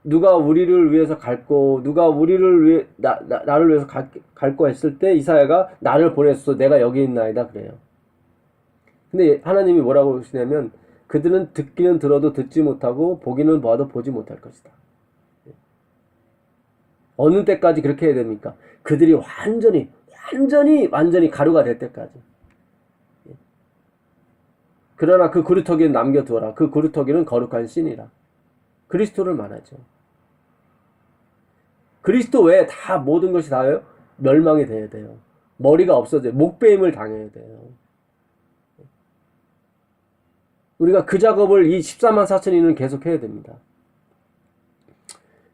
Speaker 1: 누가 우리를 위해서 갈고 누가 우리를 위해 나를 위해서 갈고 했을 때 이사야가 나를 보냈어. 내가 여기 있나이다 그래요. 근데 하나님이 뭐라고 그러시냐면 그들은 듣기는 들어도 듣지 못하고 보기는 봐도 보지 못할 것이다. 어느 때까지 그렇게 해야 됩니까? 그들이 완전히 가루가 될 때까지. 그러나 그 그루터기는 남겨두어라. 그 그루터기는 거룩한 신이라. 그리스도를 말하죠. 그리스도 외에 다 모든 것이 다요 멸망이 돼야 돼요. 머리가 없어져요. 목배임을 당해야 돼요. 우리가 그 작업을 이 14만 4천인은 계속 해야 됩니다.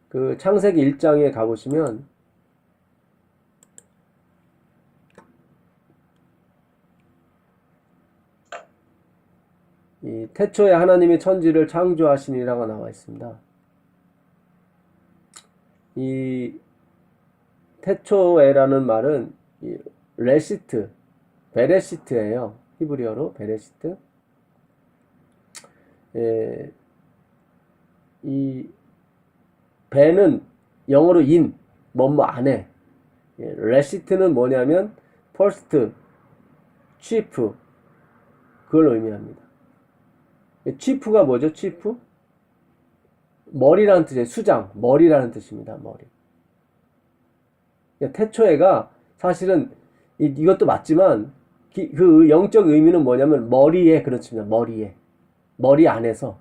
Speaker 1: 그 창세기 1장에 가보시면 이 태초에 하나님이 천지를 창조하시니라고 나와 있습니다. 이 태초에라는 말은 이 레시트, 베레시트예요. 히브리어로 베레시트. 예, 이 베는 영어로 인, 뭐뭐 안에. 예, 레시트는 뭐냐면 first, chief 그걸 의미합니다. chief가 뭐죠? chief? 머리라는 뜻이에요. 수장, 머리라는 뜻입니다. 머리. 태초에가 사실은 이것도 맞지만 그 영적 의미는 뭐냐면 머리에 그런 뜻입니다. 머리에. 머리 안에서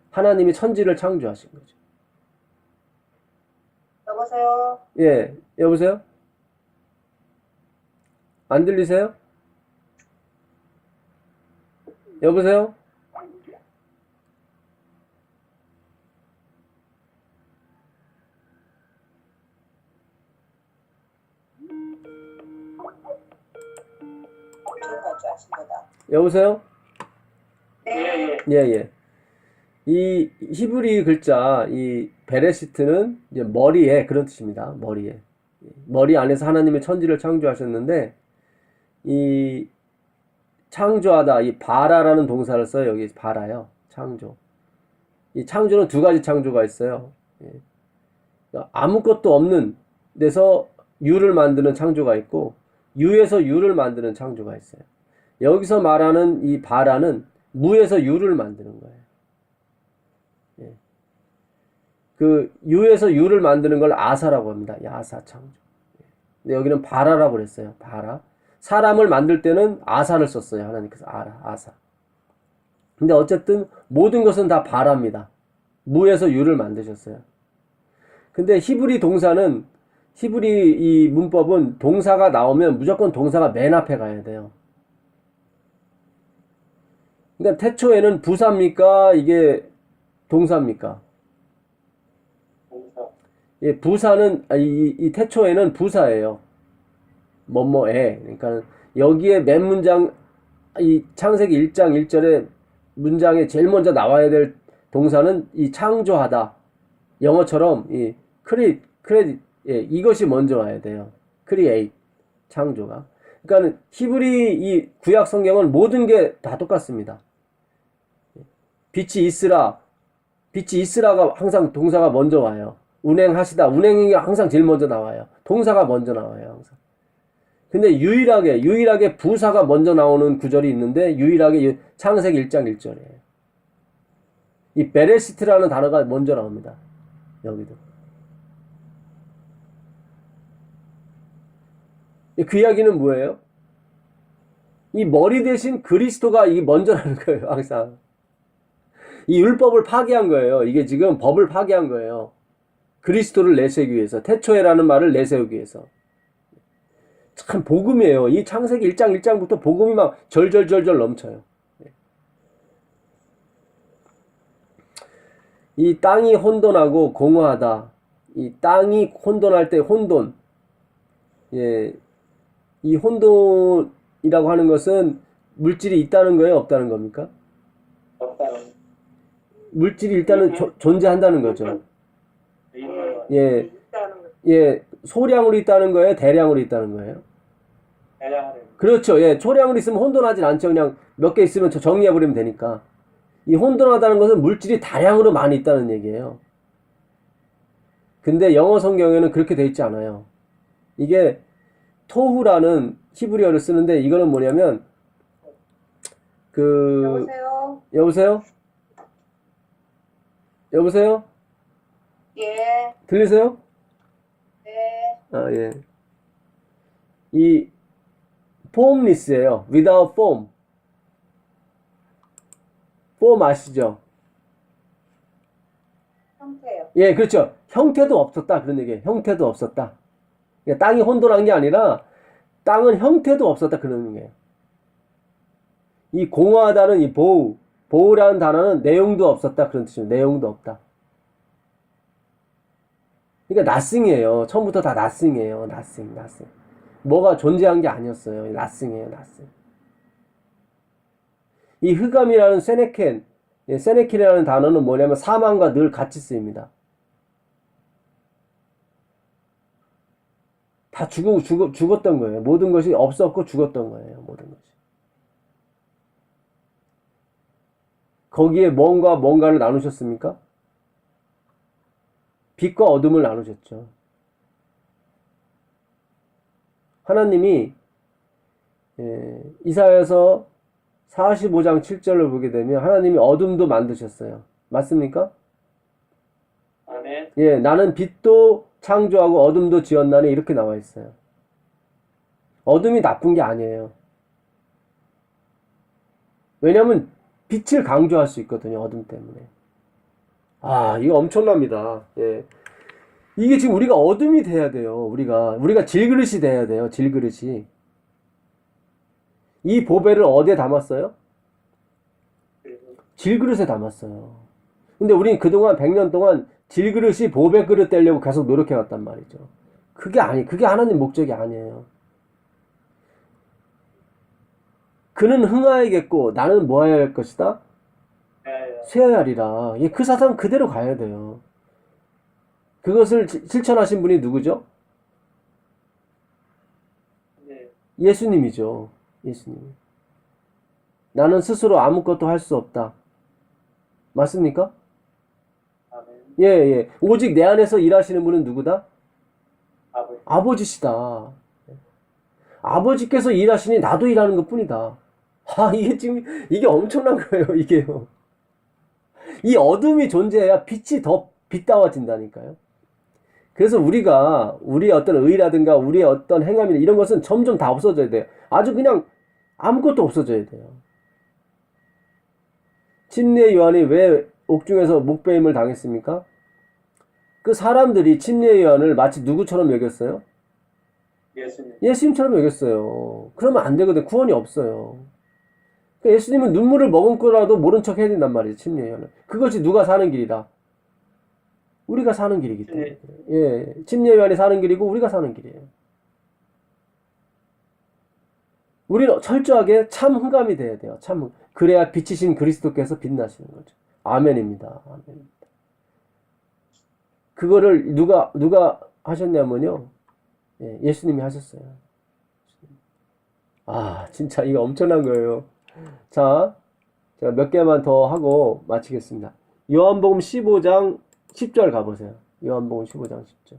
Speaker 1: 하나님이 천지를 창조하신 거죠.
Speaker 2: 여보세요?
Speaker 1: 예, 여보세요? 안 들리세요? 여보세요?
Speaker 2: 지금까지 하신 거다.
Speaker 1: 여보세요?
Speaker 3: 예.
Speaker 1: 예. 이 히브리 글자 이 베레시트는 이제 머리에 그런 뜻입니다. 머리에. 머리 안에서 하나님의 천지를 창조하셨는데 이 창조하다 이 바라라는 동사를 써요. 여기 바라요. 창조. 이 창조는 두 가지 창조가 있어요. 아무것도 없는 데서 유를 만드는 창조가 있고 유에서 유를 만드는 창조가 있어요. 여기서 말하는 이 바라는 무에서 유를 만드는 거예요. 그 유에서 유를 만드는 걸 아사라고 합니다. 야사 창조. 근데 여기는 바라라고 그랬어요. 바라. 사람을 만들 때는 아사를 썼어요. 하나님께서 아사. 근데 어쨌든 모든 것은 다 바라입니다. 무에서 유를 만드셨어요. 근데 히브리 동사는 히브리 이 문법은 동사가 나오면 무조건 동사가 맨 앞에 가야 돼요. 그러니까 태초에는 부사입니까? 이게 동사입니까?
Speaker 3: 동사.
Speaker 1: 예, 부사는 이 태초에는 부사예요. 뭐뭐에. 그러니까 여기에 맨 문장 이 창세기 1장 1절에 문장에 제일 먼저 나와야 될 동사는 이 창조하다. 영어처럼 이 크레딧 예, 이것이 먼저 와야 돼요. create 창조가. 그러니까 히브리 이 구약 성경은 모든 게 다 똑같습니다. 빛이 있으라. 빛이 있으라가 항상 동사가 먼저 와요. 운행하시다. 운행이 항상 제일 먼저 나와요. 동사가 먼저 나와요. 항상. 근데 유일하게 부사가 먼저 나오는 구절이 있는데 유일하게 창세기 1장 1절이에요. 이 베레시트라는 단어가 먼저 나옵니다. 여기도. 그 이야기는 뭐예요? 이 머리 대신 그리스도가 이게 먼저라는 거예요. 항상. 이 율법을 파괴한 거예요. 이게 지금 법을 파괴한 거예요. 그리스도를 내세우기 위해서. 태초에라는 말을 내세우기 위해서. 참 복음이에요. 이 창세기 1장 1장부터 복음이 막 절절절절 넘쳐요. 이 땅이 혼돈하고 공허하다. 이 땅이 혼돈할 때 혼돈. 예. 이 혼돈이라고 하는 것은 물질이 있다는 거예요? 없다는 겁니까?
Speaker 3: 없다는
Speaker 1: 물질이 일단은 존재한다는 거죠.
Speaker 3: 있는 것.
Speaker 1: 예.
Speaker 2: 있다는 거.
Speaker 1: 예. 소량으로 있다는 거예요? 대량으로 있다는 거예요?
Speaker 3: 대량으로
Speaker 1: 그렇죠. 예. 초량으로 있으면 혼돈하진 않죠. 그냥 몇 개 있으면 정리해버리면 되니까. 이 혼돈하다는 것은 물질이 다량으로 많이 있다는 얘기예요. 근데 영어 성경에는 그렇게 돼 있지 않아요. 이게 토후라는 히브리어를 쓰는데 이거는 뭐냐면
Speaker 2: 여보세요?
Speaker 1: 여보세요? 여보세요?
Speaker 2: 예.
Speaker 1: 들리세요?
Speaker 2: 네.
Speaker 1: 아, 예. 이 formless예요. without form. form 아시죠?
Speaker 2: 형태요.
Speaker 1: 예, 그렇죠. 형태도 없었다. 그런 얘기예요. 형태도 없었다. 그러니까 땅이 혼돈한 게 아니라 땅은 형태도 없었다. 그런 얘기예요. 이 공허하다는 이 보우라는 단어는 내용도 없었다. 그런 뜻이에요. 내용도 없다. 그러니까 nothing이에요. 처음부터 다 nothing이에요. nothing. 뭐가 존재한 게 아니었어요. nothing이에요. nothing. 이 흑암이라는 세네켄이라는 단어는 뭐냐면 사망과 늘 같이 쓰입니다. 다 죽었던 거예요. 모든 것이 없었고 죽었던 거예요. 모든 것이. 거기에 뭔가를 나누셨습니까? 빛과 어둠을 나누셨죠. 하나님이 이사야서 45장 7절을 보게 되면 하나님이 어둠도 만드셨어요. 맞습니까?
Speaker 3: 아멘.
Speaker 1: 예, 나는 빛도 창조하고 어둠도 지었나니 이렇게 나와 있어요. 어둠이 나쁜 게 아니에요. 왜냐하면 빛을 강조할 수 있거든요. 어둠 때문에. 아, 이거 엄청납니다. 예. 이게 지금 우리가 어둠이 돼야 돼요. 우리가 질그릇이 돼야 돼요. 질그릇이. 이 보배를 어디에 담았어요? 질그릇에 담았어요. 근데 우린 그동안 100년 동안 질그릇이 보배 그릇 되려고 계속 노력해 왔단 말이죠. 그게 하나님 목적이 아니에요. 그는 흥하야겠고 나는 뭐 해야 할 것이다? 쇠해야 하리라. 예, 그 사상 그대로 가야 돼요. 그것을 실천하신 분이 누구죠?
Speaker 3: 네.
Speaker 1: 예수님이죠. 예수님. 나는 스스로 아무것도 할 수 없다. 맞습니까?
Speaker 3: 아멘.
Speaker 1: 예. 오직 내 안에서 일하시는 분은 누구다?
Speaker 3: 아버지.
Speaker 1: 아버지시다. 아버지께서 일하시니 나도 일하는 것 뿐이다. 아, 이게 엄청난 거예요, 이게요. 이 어둠이 존재해야 빛이 더 빛다워진다니까요. 그래서 우리의 어떤 의라든가 우리의 어떤 행함이나 이런 것은 점점 다 없어져야 돼요. 아주 그냥 아무것도 없어져야 돼요. 침례 요한이 왜 옥중에서 목배임을 당했습니까? 그 사람들이 침례 요한을 마치 누구처럼 여겼어요? 예수님처럼 여겼어요. 그러면 안 되거든. 구원이 없어요. 그러니까 예수님은 눈물을 머금고라도 모른 척 해야 된단 말이에요. 침례 요한은. 그것이 누가 사는 길이다? 우리가 사는 길이기 때문에. 예, 침례 요한이 사는 길이고 우리가 사는 길이에요. 우리는 철저하게 참 흑암이 돼야 돼요. 그래야 빛이신 그리스도께서 빛나시는 거죠. 아멘입니다. 아멘입니다. 그거를 누가 하셨냐면요. 예, 예수님이 하셨어요. 아, 진짜 이거 엄청난 거예요. 자, 제가 몇 개만 더 하고 마치겠습니다. 요한복음 15장 10절 가보세요. 요한복음 15장 10절.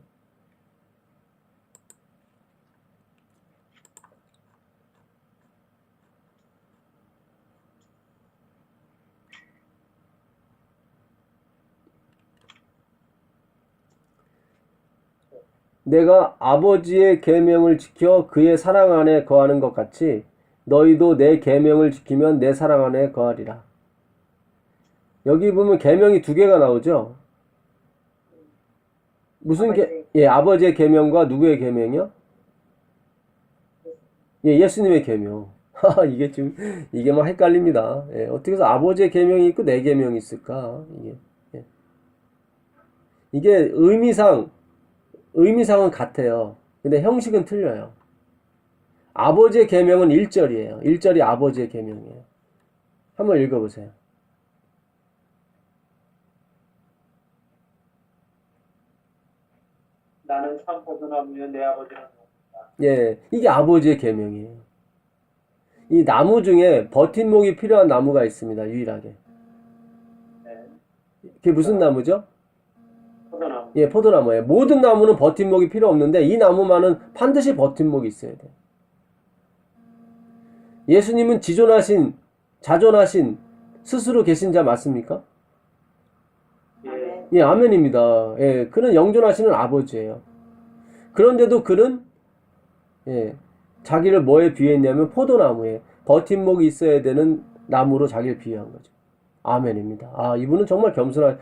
Speaker 1: 내가 아버지의 계명을 지켜 그의 사랑 안에 거하는 것 같이 너희도 내 계명을 지키면 내 사랑 안에 거하리라. 여기 보면 계명이 두 개가 나오죠. 무슨 아버지의 계명과 누구의 계명이요? 예수님의 계명. 이게 막 헷갈립니다. 어떻게 해서 아버지의 계명이 있고 내 계명이 있을까? 이게 의미상은 같아요. 근데 형식은 틀려요. 아버지의 계명은 1절이에요. 1절이 아버지의 계명이에요. 한번 읽어보세요.
Speaker 3: 나는 참 포도나무여 내 아버지는 누구냐.
Speaker 1: 예, 이게 아버지의 계명이에요. 이 나무 중에 버팀목이 필요한 나무가 있습니다. 유일하게.
Speaker 3: 네.
Speaker 1: 그게 무슨 나무죠?
Speaker 3: 포도나무.
Speaker 1: 예, 포도나무예요. 모든 나무는 버팀목이 필요 없는데 이 나무만은 반드시 버팀목이 있어야 돼요. 예수님은 자존하신 스스로 계신 자 맞습니까?
Speaker 3: 예.
Speaker 1: 예, 아멘입니다. 예, 그는 영존하시는 아버지예요. 그런데도 그는 자기를 뭐에 비유했냐면 포도나무에 버팀목이 있어야 되는 나무로 자기를 비유한 거죠. 아멘입니다. 이분은 정말 겸손한.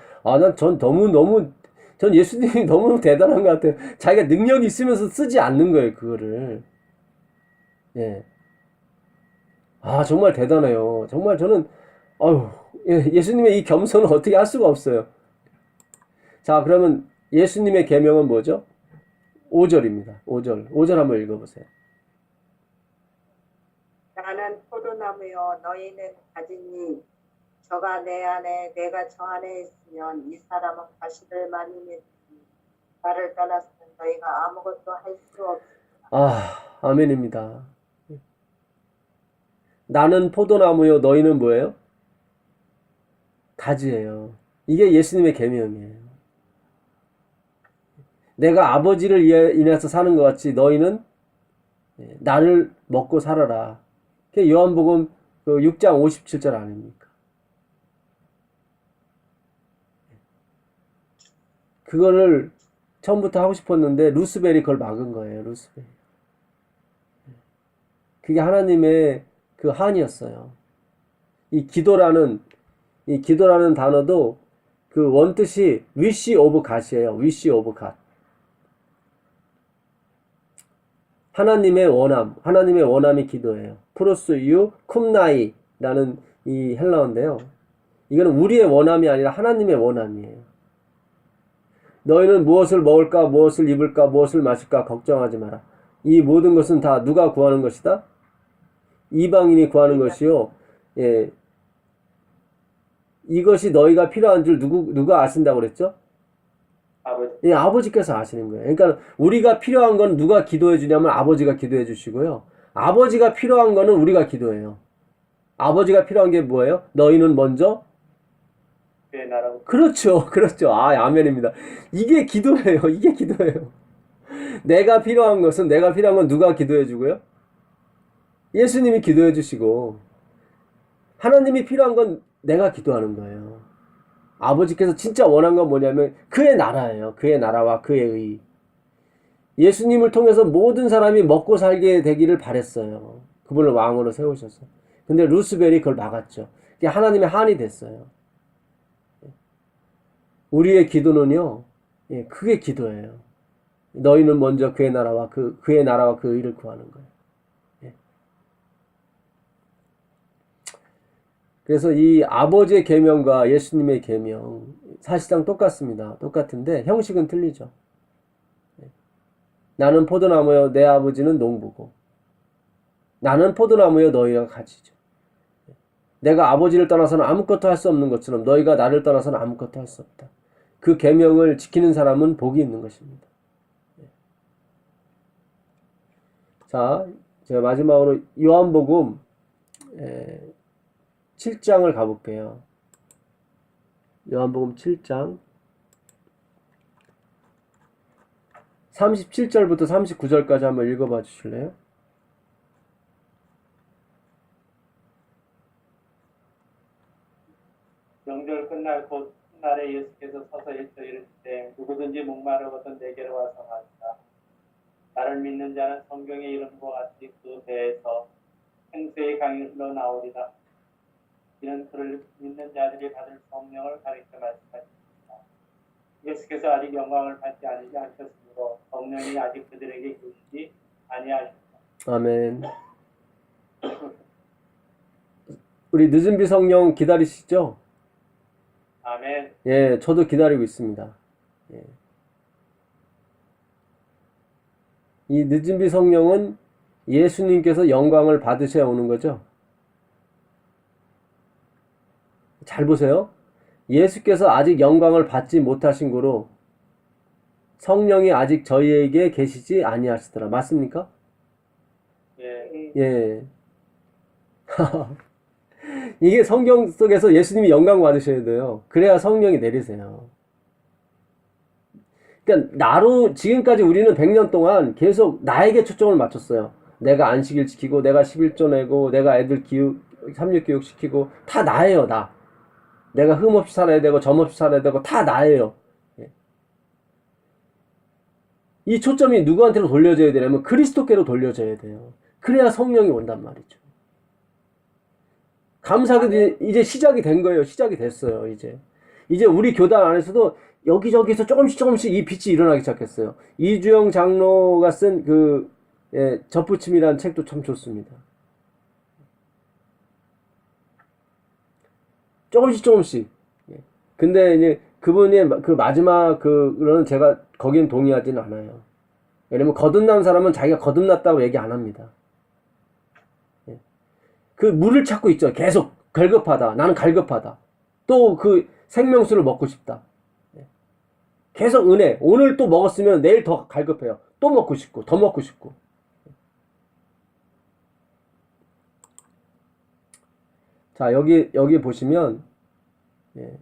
Speaker 1: 전 예수님이 너무 대단한 것 같아요. 자기가 능력이 있으면서 쓰지 않는 거예요, 그거를. 예. 정말 대단해요. 정말 저는 예수님의 이 겸손을 어떻게 할 수가 없어요. 자, 그러면 예수님의 계명은 뭐죠? 5절입니다. 5절 한번 읽어보세요.
Speaker 2: 나는 포도나무요 너희는 가지니 저가 내 안에 내가 저 안에 있으면 이 사람은 가시를 많이 맺으니 나를 떠나서는 너희가 아무것도 할 수 없으리라.
Speaker 1: 아멘입니다. 나는 포도나무요 너희는 뭐예요? 가지예요. 이게 예수님의 계명이에요. 내가 아버지를 인해서 사는 것 같이 너희는 나를 먹고 살아라. 그게 요한복음 6장 57절 아닙니까? 그거를 처음부터 하고 싶었는데 루스벨이 그걸 막은 거예요. 루스벨. 그게 하나님의 그 한이었어요. 이 기도라는 단어도 그 원뜻이 wish of God이에요. wish of God. 하나님의 원함이 기도예요. 프로스유 쿰나이라는 이 헬라어인데요. 이거는 우리의 원함이 아니라 하나님의 원함이에요. 너희는 무엇을 먹을까, 무엇을 입을까, 무엇을 마실까 걱정하지 마라. 이 모든 것은 다 누가 구하는 것이다? 이방인이 구하는 것이요. 예. 이것이 너희가 필요한 줄 누가 아신다고 그랬죠?
Speaker 3: 아버지.
Speaker 1: 예, 아버지께서 아시는 거예요. 그러니까 우리가 필요한 건 누가 기도해 주냐면 아버지가 기도해 주시고요. 아버지가 필요한 거는 우리가 기도해요. 아버지가 필요한 게 뭐예요? 너희는 먼저
Speaker 3: 그의 나라고.
Speaker 1: 그렇죠. 아멘입니다. 이게 기도예요. 내가 필요한 건 누가 기도해 주고요? 예수님이 기도해 주시고 하나님이 필요한 건 내가 기도하는 거예요. 아버지께서 진짜 원한 건 뭐냐면 그의 나라예요. 그의 나라와 그의 의. 예수님을 통해서 모든 사람이 먹고 살게 되기를 바랬어요. 그분을 왕으로 세우셔서. 근데 루스벨이 그걸 막았죠. 그게 하나님의 한이 됐어요. 우리의 기도는요, 그게 기도예요. 너희는 먼저 그의 나라와 그의 의를 구하는 거예요. 그래서 이 아버지의 계명과 예수님의 계명 사실상 똑같습니다. 똑같은데 형식은 틀리죠. 나는 포도나무여 내 아버지는 농부고 나는 포도나무여 너희가 가지죠. 내가 아버지를 떠나서는 아무것도 할 수 없는 것처럼 너희가 나를 떠나서는 아무것도 할 수 없다. 그 계명을 지키는 사람은 복이 있는 것입니다. 자, 제가 마지막으로 요한복음 7장을 가볼게요. 요한복음 7장 37절부터 39절까지 한번 읽어봐 주실래요?
Speaker 3: 명절 끝날 곧 훗날에 예수께서 서서 일러 이르시되 누구든지 목마르거든 내게로 와서 마시라. 나를 믿는 자는 성경의 이름과 같이 그 배에서 생수의 강이 흘러나오리라. 이는 그를 믿는 자들이 받을 성령을 가리켜 말씀하십니다. 예수께서 아직 영광을 받지 않으셨으므로 성령이 아직 그들에게 계시지 아니하십니다.
Speaker 1: 아멘. 우리 늦은 비 성령 기다리시죠?
Speaker 3: 아멘.
Speaker 1: 예, 저도 기다리고 있습니다. 예. 이 늦은 비 성령은 예수님께서 영광을 받으셔야 오는 거죠. 잘 보세요. 예수께서 아직 영광을 받지 못하신 거로 성령이 아직 저희에게 계시지 아니하시더라. 맞습니까?
Speaker 3: 예.
Speaker 1: 예. 이게 성경 속에서 예수님이 영광 받으셔야 돼요. 그래야 성령이 내리세요. 그러니까 나로 지금까지 우리는 100년 동안 계속 나에게 초점을 맞췄어요. 내가 안식일 지키고 내가 11조 내고 내가 애들 삼육교육 시키고 다 나예요. 나. 내가 흠없이 살아야 되고 점없이 살아야 되고 다 나예요. 예. 이 초점이 누구한테로 돌려져야 되냐면 그리스도께로 돌려져야 돼요. 그래야 성령이 온단 말이죠. 감사하게도 이제 시작이 된 거예요. 시작이 됐어요. 이제 우리 교단 안에서도 여기저기서 조금씩 이 빛이 일어나기 시작했어요. 이주영 장로가 쓴 접붙임이라는 책도 참 좋습니다. 조금씩. 예. 근데 이제 그분이 그 마지막 그거는 제가 거기는 동의하지는 않아요. 왜냐면 거듭난 사람은 자기가 거듭났다고 얘기 안 합니다. 예. 그 물을 찾고 있죠. 계속 갈급하다. 나는 갈급하다. 또 그 생명수를 먹고 싶다. 예. 계속 은혜. 오늘 또 먹었으면 내일 더 갈급해요. 또 먹고 싶고 더 먹고 싶고. 자, 여기 보시면, 예.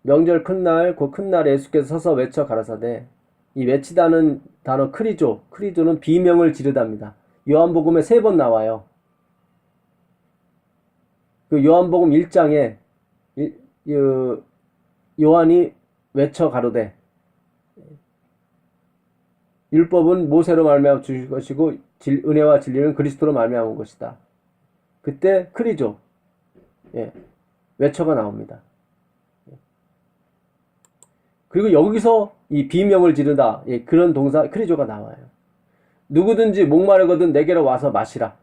Speaker 1: 명절 큰날, 그 큰날에 예수께서 서서 외쳐 가라사대, 이 외치다는 단어 크리조는 비명을 지르답니다. 요한복음에 3번 나와요. 그 요한복음 1장에, 요한이 외쳐 가로되, 율법은 모세로 말미암아 주실 것이고, 은혜와 진리는 그리스도로 말미암은 것이다. 그때 크리조, 예, 외쳐가 나옵니다. 그리고 여기서 이 비명을 지르다, 예, 그런 동사 크리조가 나와요. 누구든지 목마르거든 내게로 와서 마시라.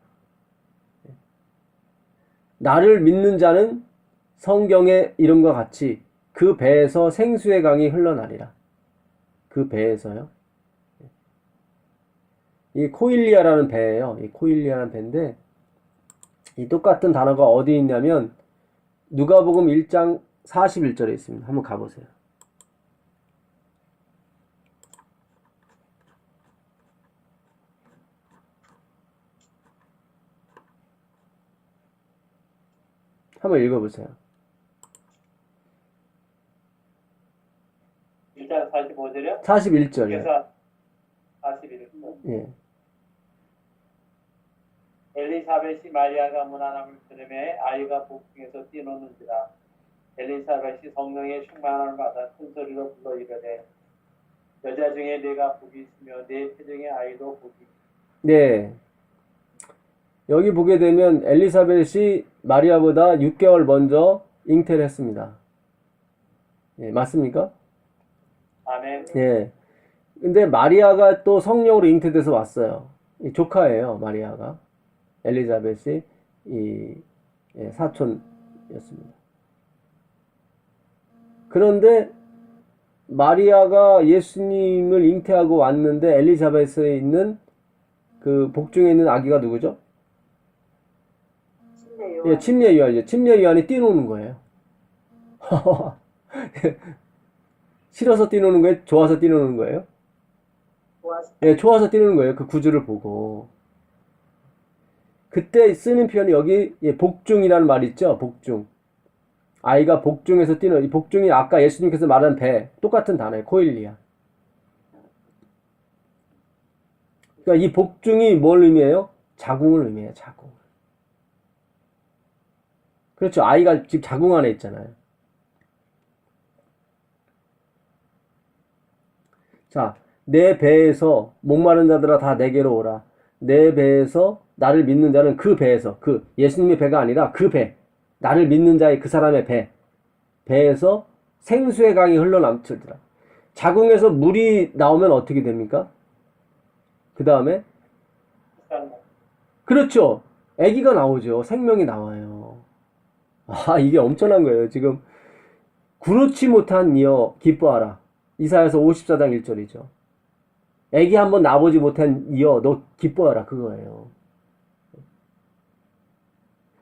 Speaker 1: 나를 믿는 자는 성경의 이름과 같이 그 배에서 생수의 강이 흘러나리라. 그 배에서요. 이 코일리아라는 배예요. 이 코일리아라는 배인데, 이 똑같은 단어가 어디 있냐면 누가복음 1장 41절에 있습니다. 한번 가보세요. 한번 읽어보세요.
Speaker 3: 1장 45절이요?
Speaker 1: 41절이요.
Speaker 3: 41절.
Speaker 1: 예.
Speaker 3: 엘리사벳이 마리아가 문안함을 들음에 아이가 복중에서 뛰노는지라. 엘리사벳이 성령의 충만함을 받아 큰 소리로 불러 이르되 여자 중에 내가 복이 있으며 내 태중의 아이도 복이 있으며.
Speaker 1: 네. 여기 보게 되면 엘리사벳이 마리아보다 6개월 먼저 잉태를 했습니다. 예, 맞습니까?
Speaker 3: 아멘.
Speaker 1: 예. 근데 마리아가 또 성령으로 잉태돼서 왔어요. 이 조카예요, 마리아가. 엘리사벳이 사촌이었습니다. 그런데 마리아가 예수님을 잉태하고 왔는데 엘리사벳에 있는 그 복중에 있는 아기가 누구죠?
Speaker 2: 침례요한.
Speaker 1: 예, 침례 요한이죠. 침례 요한이 뛰노는 거예요. 싫어서 뛰노는 거예요? 좋아서 뛰노는 거예요?
Speaker 2: 좋아서.
Speaker 1: 예, 좋아서 뛰노는 거예요. 그 구주를 보고. 그때 쓰는 표현이 여기 복중이라는 말 있죠? 복중. 아이가 복중에서 뛰는, 이 복중이 아까 예수님께서 말한 배, 똑같은 단어예요. 코일리아. 그러니까 이 복중이 뭘 의미해요? 자궁을 의미해요. 자궁. 그렇죠. 아이가 지금 자궁 안에 있잖아요. 자, 내 배에서 목마른 자들아 다 내게로 오라. 내 배에서 나를 믿는 자는 그 배에서, 그 예수님의 배가 아니라 그 배, 나를 믿는 자의 그 사람의 배에서 생수의 강이 흘러넘치더라. 자궁에서 물이 나오면 어떻게 됩니까? 그 다음에 그렇죠. 아기가 나오죠. 생명이 나와요. 아, 이게 엄청난 거예요. 지금 구놓지 못한 이여 기뻐하라. 이사야서 54장 1절이죠. 아기 한번 낳아보지 못한 이여 너 기뻐하라, 그거예요.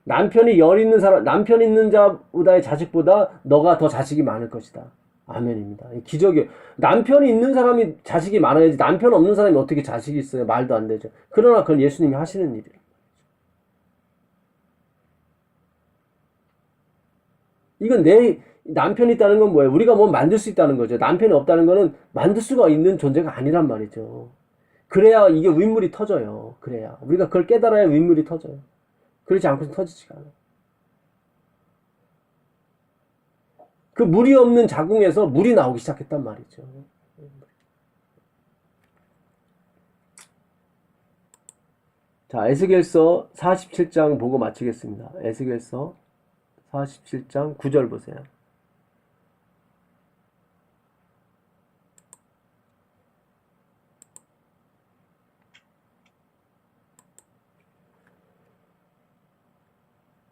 Speaker 1: 남편이 열 있는 사람, 남편 있는 자보다의 자식보다 너가 더 자식이 많을 것이다. 아멘입니다. 기적이에요. 남편이 있는 사람이 자식이 많아야지, 남편 없는 사람이 어떻게 자식이 있어요? 말도 안 되죠. 그러나 그건 예수님이 하시는 일이에요. 이건 내 남편이 있다는 건 뭐예요? 우리가 뭐 만들 수 있다는 거죠. 남편이 없다는 거는 만들 수가 있는 존재가 아니란 말이죠. 그래야 이게 윗물이 터져요. 그래야 우리가 그걸 깨달아야 윗물이 터져요. 그렇지 않고서 터지지가 않아요. 그 물이 없는 자궁에서 물이 나오기 시작했단 말이죠. 자, 에스겔서 47장 보고 마치겠습니다. 에스겔서 47장 9절 보세요.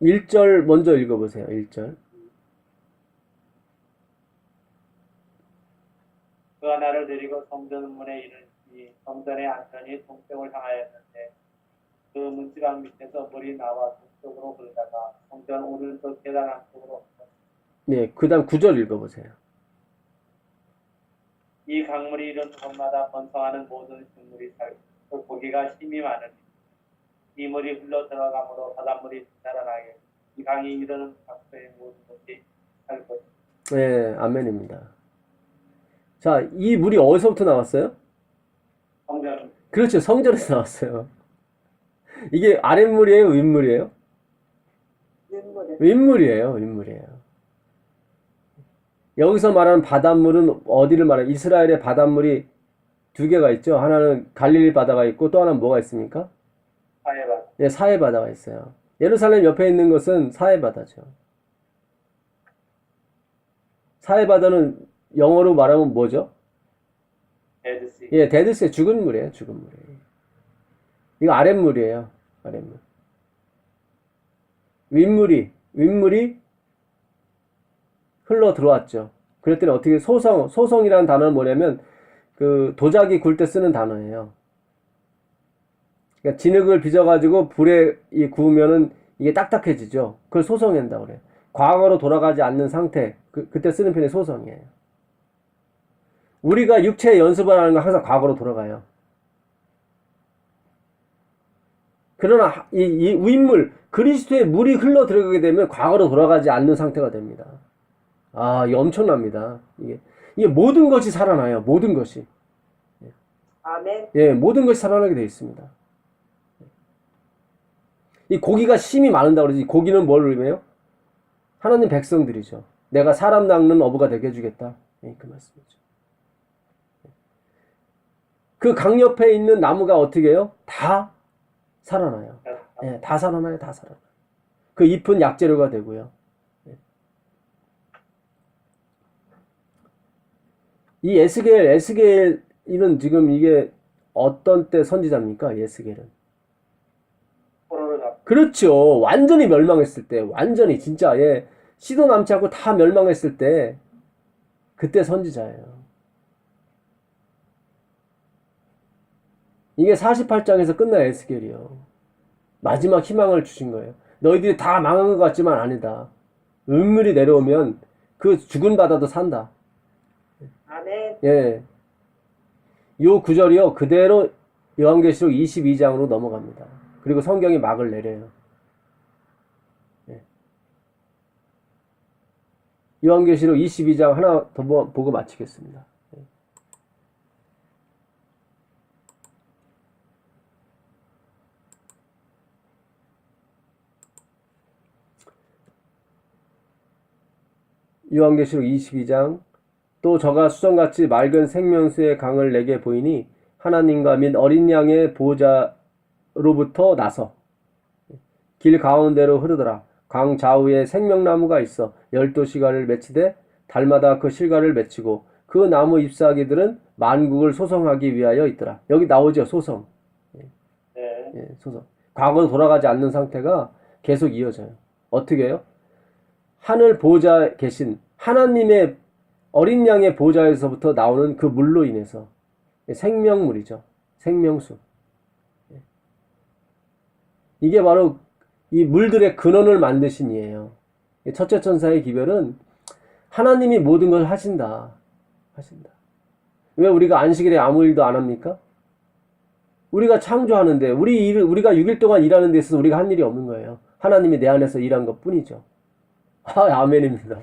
Speaker 1: 일절 먼저 읽어보세요. 1절.
Speaker 3: 그가 나를 데리고 성전 문에 이르니 성전의 안전이 동쪽을 향하였는데 그 문지방 밑에서 물이 나와 동쪽으로 흐르다가 성전 오른쪽 계단 안쪽으로
Speaker 1: 네, 그 다음 9절 읽어보세요.
Speaker 3: 이 강물이 이른 곳마다 번성하는 모든 식물이 살고 고기가 힘이 많으니 이 물이 흘러 들어가므로 바닷물이 자라나게 이 강이 이르는 각도의 모든 것이 살 것이다.
Speaker 1: 네, 아멘입니다. 자, 이 물이 어디서부터 나왔어요?
Speaker 3: 성전
Speaker 1: 그렇죠. 성전에서 나왔어요. 이게 아랫물이에요? 윗물이에요?
Speaker 2: 윗물에
Speaker 1: 윗물이에요. 윗물이에요. 여기서 말하는 바닷물은 어디를 말해요? 이스라엘의 바닷물이 두 개가 있죠. 하나는 갈릴리 바다가 있고 또 하나는 뭐가 있습니까?
Speaker 3: 사해바다
Speaker 1: 네, 사해 바다가 있어요. 예루살렘 옆에 있는 것은 사해 바다죠. 사해 바다는 영어로 말하면 뭐죠?
Speaker 3: 데드시
Speaker 1: 예, 데드스의 죽은 물이에요. 죽은 물이에요. 이거 아랫물이에요. 아랫물. 윗물이 흘러 들어왔죠. 그랬더니 어떻게 소성이라는 단어는 뭐냐면 그 도자기 굴 때 쓰는 단어예요. 그러니까 진흙을 빚어가지고 불에 구우면은 이게 딱딱해지죠. 그걸 소성한다고 그래요. 과거로 돌아가지 않는 상태, 그때 쓰는 표현이 소성이에요. 우리가 육체의 연습을 하는 건 항상 과거로 돌아가요. 그러나 이 윗물, 그리스도의 물이 흘러 들어가게 되면 과거로 돌아가지 않는 상태가 됩니다. 아, 이게 엄청납니다. 이게 모든 것이 살아나요. 모든 것이.
Speaker 2: 아멘.
Speaker 1: 예, 모든 것이 살아나게 되어 있습니다. 이 고기가 심이 많은다고 그러지. 고기는 뭘 의미해요? 하나님 백성들이죠. 내가 사람 낚는 어부가 되게 해주겠다. 예, 그 말씀이죠. 그 강 옆에 있는 나무가 어떻게 해요? 다 살아나요. 예, 다 살아나요. 다 살아나요. 그 잎은 약재료가 되고요. 예. 이 에스겔은 지금 이게 어떤 때 선지자입니까? 에스겔은.
Speaker 3: 포로를 잡고
Speaker 1: 그렇죠. 완전히 멸망했을 때, 완전히 진짜 씨도 남지 않고 다 멸망했을 때, 그때 선지자예요. 이게 48장에서 끝난 에스겔이요. 마지막 희망을 주신 거예요. 너희들이 다 망한 것 같지만 아니다. 은물이 내려오면 그 죽은 바다도 산다.
Speaker 2: 아멘.
Speaker 1: 예. 요 구절이요. 그대로 요한계시록 22장으로 넘어갑니다. 그리고 성경이 막을 내려요. 예. 요한계시록 22장 하나 더 보고 마치겠습니다. 요한계시록 22장 또 저가 수정같이 맑은 생명수의 강을 내게 보이니 하나님과 및 어린 양의 보호자로부터 나서 길 가운데로 흐르더라. 강 좌우에 생명나무가 있어 12시가를 맺히되 달마다 그 실과를 맺히고 그 나무 잎사귀들은 만국을 소성하기 위하여 있더라. 여기 나오죠, 소성.
Speaker 3: 네.
Speaker 1: 예, 소성. 과거로 돌아가지 않는 상태가 계속 이어져요. 어떻게 해요? 하늘 보호자 계신 하나님의 어린 양의 보호자에서부터 나오는 그 물로 인해서 생명물이죠. 생명수. 이게 바로 이 물들의 근원을 만드신 이에요. 첫째 천사의 기별은 하나님이 모든 걸 하신다. 왜 우리가 안식일에 아무 일도 안 합니까? 우리가 창조하는데 우리가 6일 동안 일하는 데 있어서 우리가 한 일이 없는 거예요. 하나님이 내 안에서 일한 것 뿐이죠. 아멘입니다.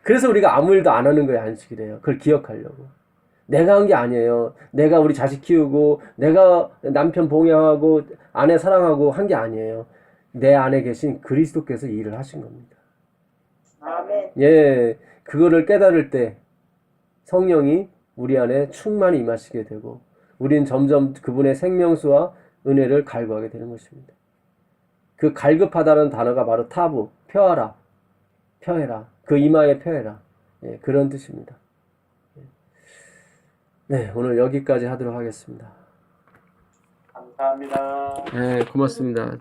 Speaker 1: 그래서 우리가 아무 일도 안 하는 거예요, 안식일에요. 그걸 기억하려고. 내가 한 게 아니에요. 내가 우리 자식 키우고, 내가 남편 봉양하고, 아내 사랑하고 한 게 아니에요. 내 안에 계신 그리스도께서 이 일을 하신 겁니다.
Speaker 2: 아멘.
Speaker 1: 예, 그거를 깨달을 때 성령이 우리 안에 충만히 임하시게 되고, 우리는 점점 그분의 생명수와 은혜를 갈구하게 되는 것입니다. 그 갈급하다는 단어가 바로 타부, 펴하라, 펴해라. 그 이마에 펴해라. 예, 그런 뜻입니다. 네, 오늘 여기까지 하도록 하겠습니다.
Speaker 3: 감사합니다.
Speaker 1: 네, 고맙습니다.